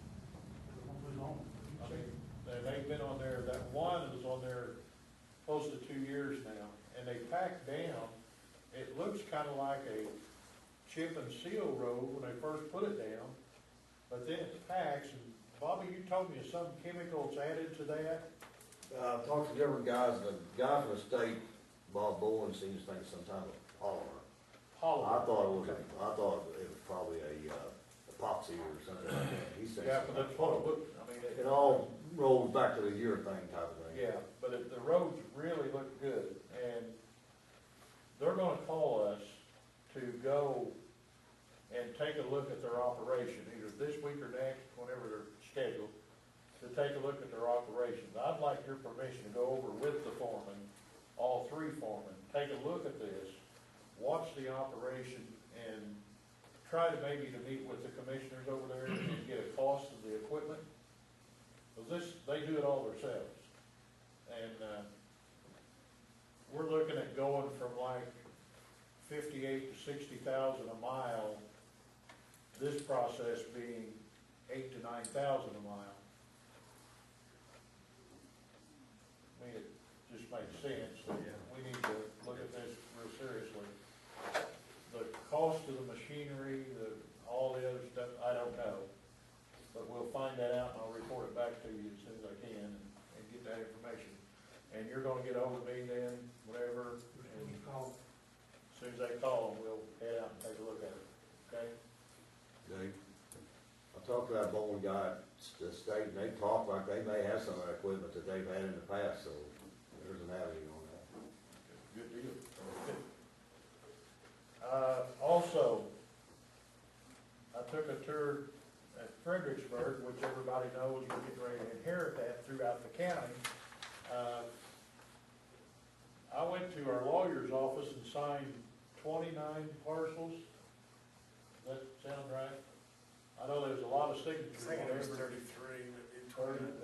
I mean, they've been on there, that one was on there close to 2 years now, and they packed down. It looks kind of like a chip and seal road when they first put it down, but then it packs, and Bobby, you told me some chemicals added to that? I've talked to different guys, the guy from the state, Bob Bowen, seems to think it's some type of polymer. I thought it was probably a epoxy or something like that. He said. Yeah, but that's what it looked, I mean. It all rolls back to the urethane type of thing. Yeah, but the roads really look good, and they're gonna call us to go and take a look at their operation, either this week or next, whenever they're scheduled, to take a look at their operations. I'd like your permission to go over with the foreman, all three foremen, take a look at this, watch the operation, and try to maybe to meet with the commissioners over there and get a cost of the equipment. Because they do it all themselves. And, we're looking at going from like 58 to 60,000 a mile, this process being 8,000 to 9,000 a mile. I mean, it just makes sense that we need to look at this real seriously. The cost of the machinery, all the other stuff, I don't know. But we'll find that out and I'll report it back to you as soon as I can and get that information. And you're gonna get over me then, whatever, and as soon as they call, we'll head out and take a look at it, okay? Dave, I talked to that Bowen guy at the state, and they talk like they may have some of that equipment that they've had in the past, so there's an avenue on that. Good deal. Also, I took a tour at Fredericksburg, which everybody knows we're getting ready to inherit that throughout the county. I went to our lawyer's office and signed 29 parcels. Does that sound right? I know there's a lot of signatures. I think it was 33,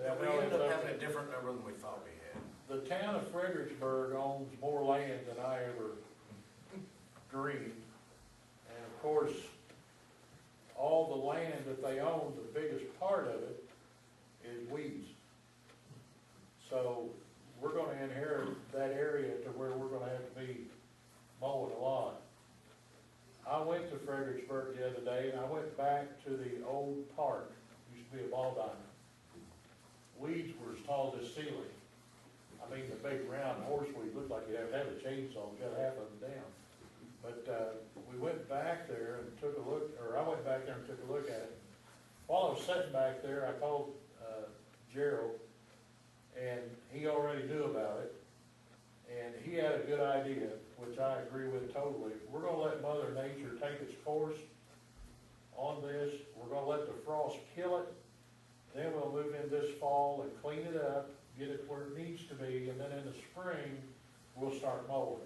but we ended up having a different number than we thought we had. The town of Fredericksburg owns more land than I ever dreamed. And of course, all the land that they own, the biggest part of it is weeds. So we're gonna inherit that area to where we're gonna have to be mowing a lot. I went to Fredericksburg the other day, and I went back to the old park, used to be a ball diamond. Weeds were as tall as this ceiling. I mean, the big round horseweed looked like you'd have to have a chainsaw, cut half of them down. But, we went back there and took a look, or I went back there and took a look at it. While I was sitting back there, I called, Gerald, and he already knew about it. And he had a good idea, which I agree with totally. We're gonna let Mother Nature take its course on this. We're gonna let the frost kill it. Then we'll move in this fall and clean it up, get it where it needs to be, and then in the spring, we'll start mowing.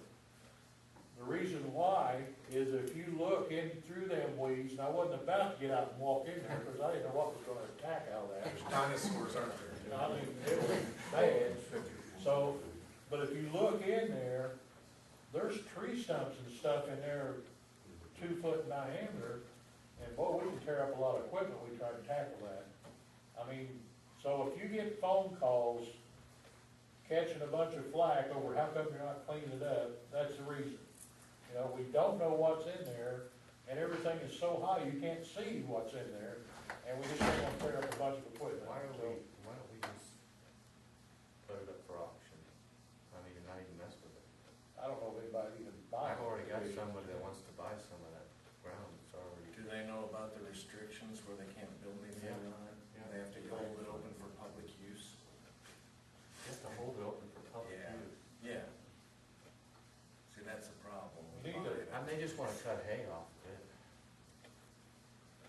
The reason why is if you look in through them weeds, and I wasn't about to get out and walk in there, because I didn't know what was gonna attack out of that. There's dinosaurs, aren't there? I mean, it was bad. So, but if you look in there, there's tree stumps and stuff in there 2 foot in diameter, and boy, we can tear up a lot of equipment, we try to tackle that. I mean, so if you get phone calls catching a bunch of flack over how come you're not cleaning it up, that's the reason. You know, we don't know what's in there, and everything is so high, you can't see what's in there, and we just don't want to tear up a bunch of equipment. Why don't So, we just put it up for auction? I mean, not even mess with it. I don't know if anybody even buys it. I've already got somebody that wants to buy some of that ground, it's already. Do they know about the restrictions where they can't build anything Yeah. on it? Yeah. They have to hold it open for public use? Just to hold it open for public Yeah. use. Yeah. See, that's the problem. We need to- And they just wanna cut hay off of it.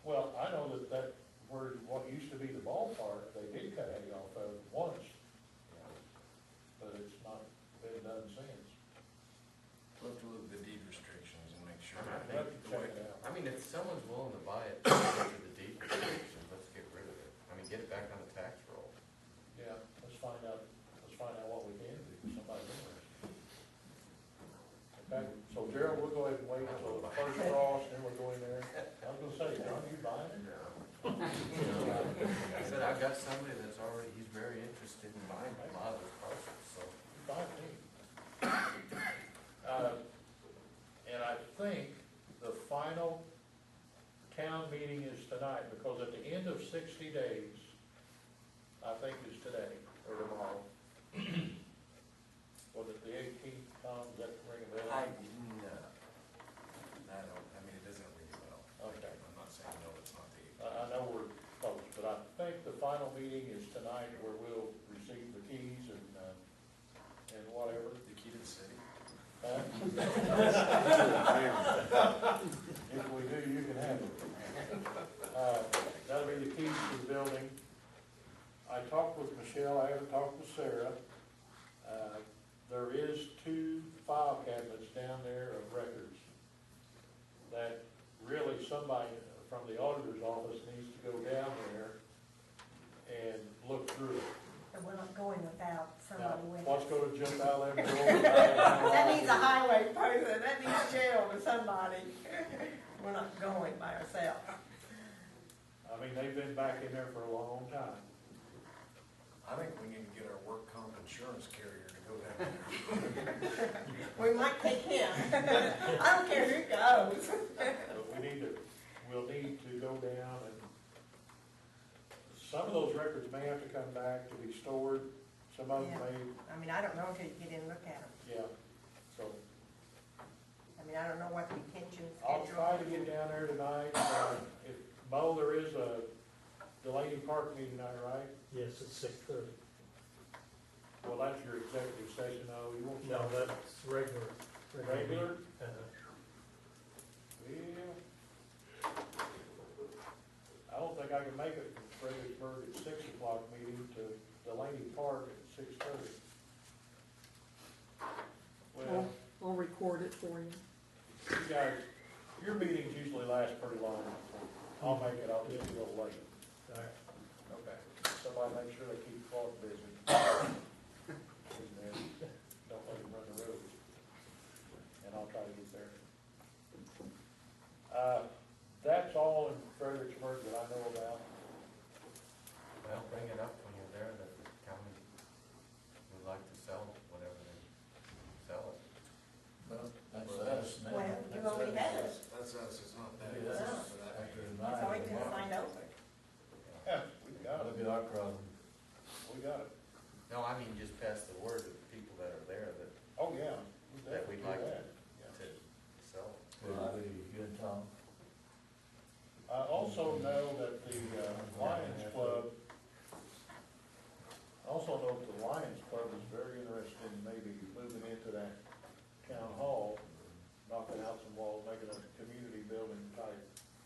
Well, I know that where, what used to be the ballpark, they did cut hay off of once, but it's not been done since. We'll have to look at the deed restrictions and make sure. I I'd think like to check it out. I mean, if someone's willing to buy it, to the deed restrictions, let's get rid of it. I mean, get it back on the tax roll. Yeah, let's find out what we can do, if somebody's interested. Okay, so Gerald, we'll go ahead and wait until the first frost, then we'll go in there. I was gonna say, John, you buying it? I said, I've got somebody that's already, he's very interested in buying a lot of those parcels, so. Fine, me. And I think the final town meeting is tonight, because at the end of 60 days, I think is today, or tomorrow. Was it the 18th, Tom, does that ring a bell? I mean, it doesn't ring a bell. Okay. I'm not saying no, it's not the. I know we're close, but I think the final meeting is tonight, where we'll receive the keys and whatever. The key to the city? Huh? If we do, you can have it. That'll be the keys to the building. I talked with Michelle, I haven't talked with Sarah. There is 2 file cabinets down there of records that really somebody from the auditor's office needs to go down there and look through it. And we're not going without Now, somebody with what's us. gonna jump out of them doors? That needs a highway person, that needs Gerald or somebody. We're not going by ourselves. I mean, they've been back in there for a long time. I think we need to get our work comp insurance carrier to go down there. We might take him. I don't care who goes. But we'll need to go down and, some of those records may have to come back to be stored, some of them Yeah. may, I mean, I don't know until you get in and look at them. yeah. So, I mean, I don't know what the detention I'll schedule. try to get down there tonight, if, Mo, there is a Delaney Park meeting night, right? Yes, it's 6:30. Well, that's your executive session, though, you won't. No, that's regular. Regular? Uh-huh. Yeah. I don't think I can make it from Fredericksburg at 6 o'clock meeting to Delaney Park at 6:30. Well, I'll record it for you. you guys, your meetings usually last pretty long. I'll make it, I'll just be a little late. All right. Okay. Somebody make sure they keep Clark busy. And then don't let him run the roads. And I'll try to get there. That's all in Fredericksburg that I know about. Well, bring it up when you're there, that the county would like to sell whatever they sell it. Well, That's us now. Well, you already had it. That's us, it's not that. Yeah. It's not for that. After That's tonight. all we can find over. Yeah, we got Look it. at our problem. We got it. No, I mean, just pass the word to the people that are there that, Oh, yeah. that we'd like that. to sell it. Well, you and Tom. also know that the Lions Club, is very interested in maybe moving into that town hall, knocking out some walls, making a community building type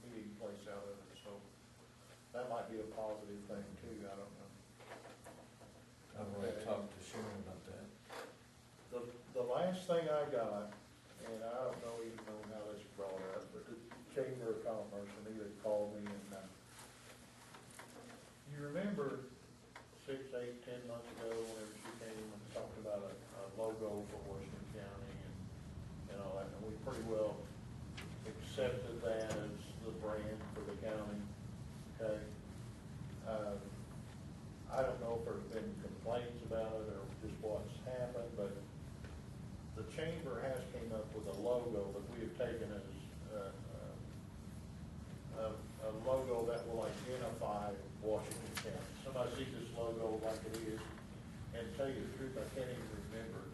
meeting place out of it, so that might be a positive thing too, I don't know. I've already talked to Sharon about that. The last thing I got, and I don't know even know how this was brought up, but the Chamber of Commerce, Anita called me and, you remember 6, 8, 10 months ago, whenever she came and talked about a logo for Washington County and all that, and we pretty well accepted that as the brand for the county, okay? I don't know if there's been complaints about it or just what's happened, but the chamber has came up with a logo that we have taken as a logo that will identify Washington County. Somebody sees this logo like it is, and tell you the truth, I can't even remember it.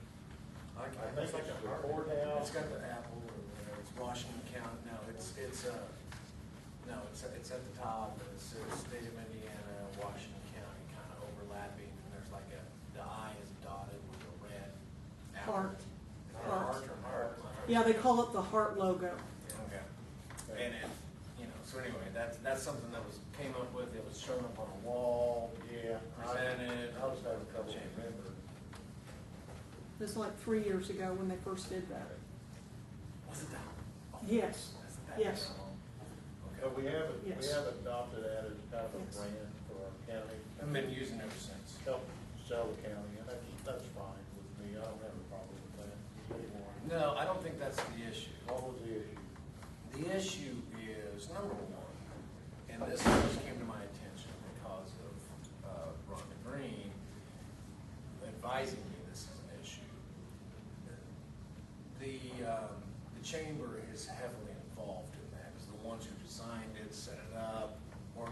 I think it's the courthouse. It's got the apple, or whatever. It's Washington County, no, it's at the top, and it says state of Indiana, Washington County, kind of overlapping, and there's like the I is dotted with a red apple. Heart. Yeah, they call it the heart logo. Okay. And it, so anyway, that's something that came up with, it was shown up on a wall, presented. I was having trouble remembering. It was like 3 years ago when they first did that. Was it that? Oh, Yes, yes. But we haven't Yes. adopted that as kind of a brand for our county. I've been using it ever since. Help sell the county, and that's fine with me, I don't have a problem with that anymore. No, I don't think that's the issue. What was the issue? The issue is, number one, and this first came to my attention because of Rhonda Green advising me this is an issue. The chamber is heavily involved in that, because the ones who designed it, set it up, and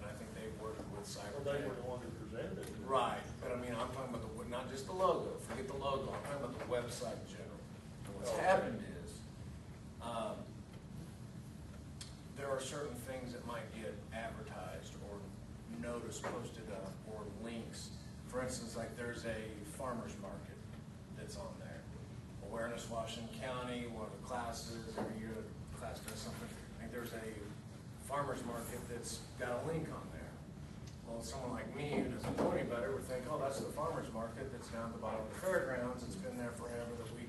I think they've worked with Cyber. Well, they were the one who presented it. Right, but I mean, I'm talking about not just the logo, forget the logo, I'm talking about the website in general. And what's happened is, there are certain things that might get advertised or notice posted up or links. For instance, like there's a farmer's market that's on there. Awareness Washington County, one of the classes, every year the class does something. I think there's a farmer's market that's got a link on there. Well, someone like me who doesn't know any better would think, oh, that's the farmer's market that's down at the bottom of the fairgrounds. It's been there forever that we,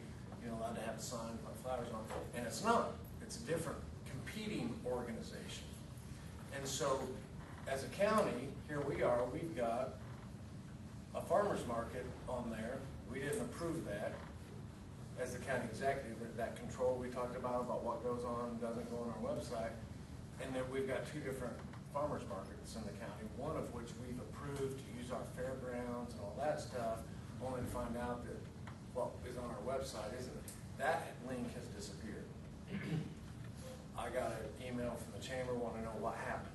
allowed to have a sign, put flowers on. And it's not. It's a different competing organization. And so, as a county, here we are, we've got a farmer's market on there. We didn't approve that as the county executive, that control we talked about what goes on and doesn't go on our website. And then we've got 2 different farmers markets in the county, one of which we've approved to use our fairgrounds and all that stuff, only to find out that what is on our website isn't. That link has disappeared. I got an email from the chamber wanting to know what happened.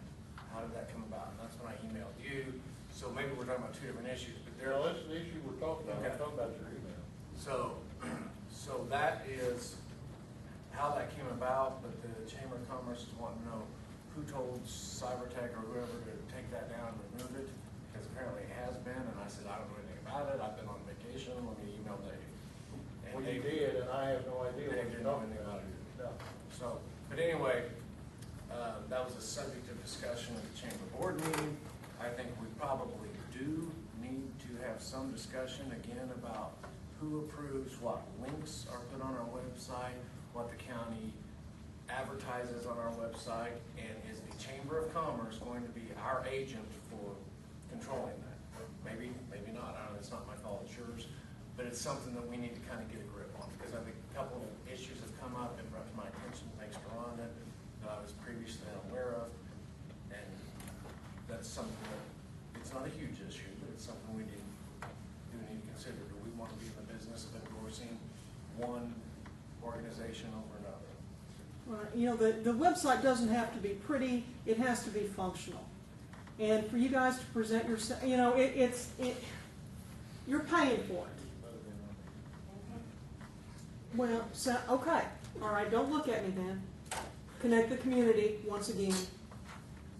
How did that come about? And that's when I emailed you. So maybe we're talking about 2 different issues, but there. No, that's the issue we're talking about. Okay. We're talking about your email. So that is how that came about, but the Chamber of Commerce is wanting to know who told Cybertech or whoever to take that down and remove it, because apparently it has been, and I said, I don't know anything about it, I've been on vacation, let me email Dave. And Well, you did, and I have no idea what Dave you're didn't know talking anything about. about it. No. So, but anyway, that was a subject of discussion at the chamber board meeting. I think we probably do need to have some discussion again about who approves what links are put on our website, what the county advertises on our website, and is the Chamber of Commerce going to be our agent for controlling that? Maybe, maybe not. I don't know, it's not my fault, it's yours. But it's something that we need to kind of get a grip on, because I think a couple of issues have come up and brought to my attention, thanks to Rhonda, that I was previously unaware of. And that's something that, it's not a huge issue, but it's something we do need to consider. Do we want to be in the business of endorsing one organization over another? The website doesn't have to be pretty, it has to be functional. And for you guys to present yourself, you're paying for it. Well, so, okay, all right, don't look at me then. Connect the community, once again.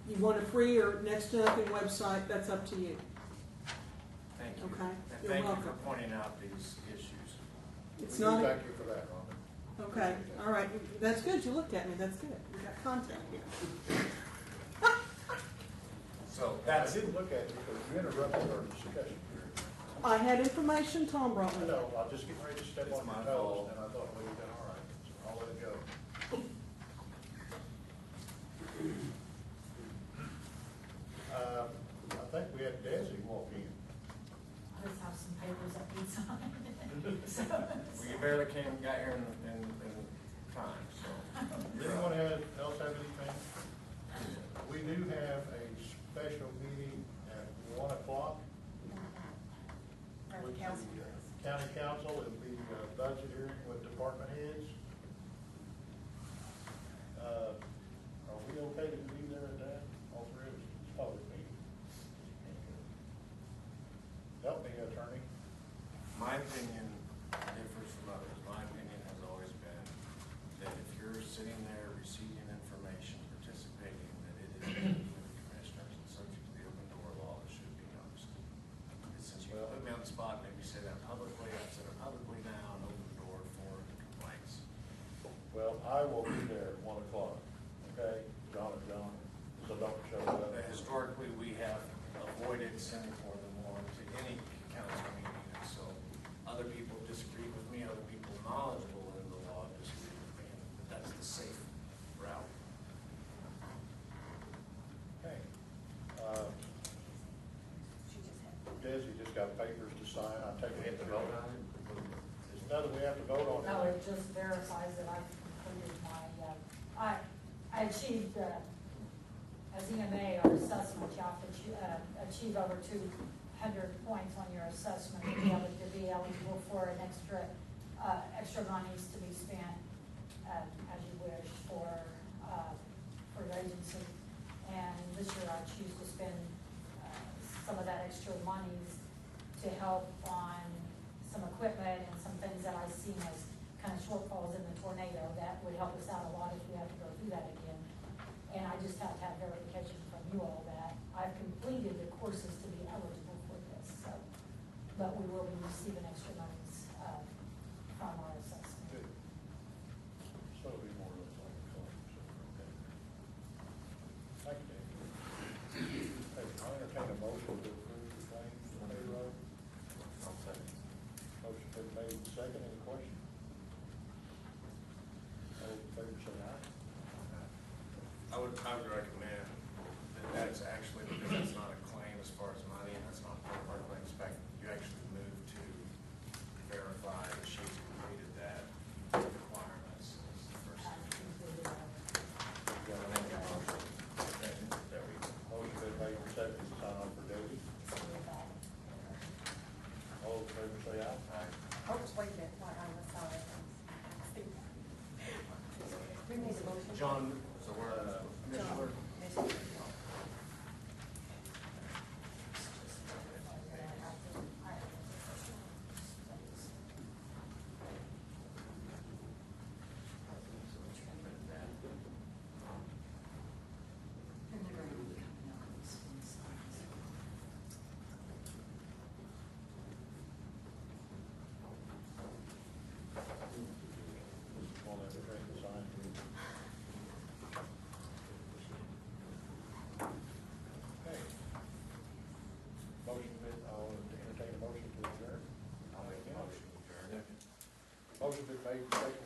You want a free or next to nothing website, that's up to you. Thank you. Okay, And you're thank you welcome. for pointing out these issues. It's We do not, thank you for that, Rhonda. okay, all right, that's good, you looked at me, that's good. We got contact here. So I that's, didn't look at you because you interrupted our discussion. I had information Tom brought I me. know, I was just getting ready to step It's on your my toes, fault. and I thought, well, you done all right, so I'll let it go. I think we had Desi walk in. I just have some papers that need signed. well, you barely got here in time, so. Does anyone else have anything? We do have a special meeting at 1 o'clock. With the county council, it'll be a budget hearing with department heads. Are we okay to be there at that? All three of us, it's public meeting. Help me, attorney. My opinion differs from others. My opinion has always been that if you're sitting there receiving information, participating, that it is with the commissioners and subject to the open door law, it should be noticed. And since you put me on the spot, maybe say that publicly, I've said it publicly now, and open the door for complaints. Well, I will be there at 1 o'clock, okay? John and John, so don't show up. Historically, we have avoided sending more than one to any council meeting, and so other people disagree with me, other people knowledgeable in the law disagree with me, but that's the safe route. Okay. Desi just got papers to sign, I'll take it. to vote on it? There's nothing we have to vote on. No, it just verifies that I've completed my, I achieved, as EMA, our assessment, you have to achieve over 200 points on your assessment to be eligible for an extra monies to be spent, as you wish for your agency. And this year I choose to spend some of that extra monies to help on some equipment and some things that I see as kind of shortfalls in the tornado that would help us out a lot if we have to go through that again. And I just have to have verification from you all that I've completed the courses to be eligible for this, so. But we will be receiving extra monies, from our assessment. Good. So it'll be more or less like a claim, so, okay. Thank you, Dave. Hey, I'll entertain a motion to approve the claims for payroll. I'll second. Motion been made, second, any question? All in favor, say aye. I would recommend that that's actually, because that's not a claim as far as money, and that's not part of our claim spec, you actually move to verify that she's completed that requirements. Is the first thing. Got a motion. Okay, there we go. Motion been made, second, to sign on for Debbie. All in favor, say aye. Oh, just wait a minute, while I'm sorry. We need a motion. John, so we're, Commissioner. Want to entertain the sign? Okay. Motion been, I'll entertain a motion to adjourn. I'll make a motion to adjourn. Motion been made, second,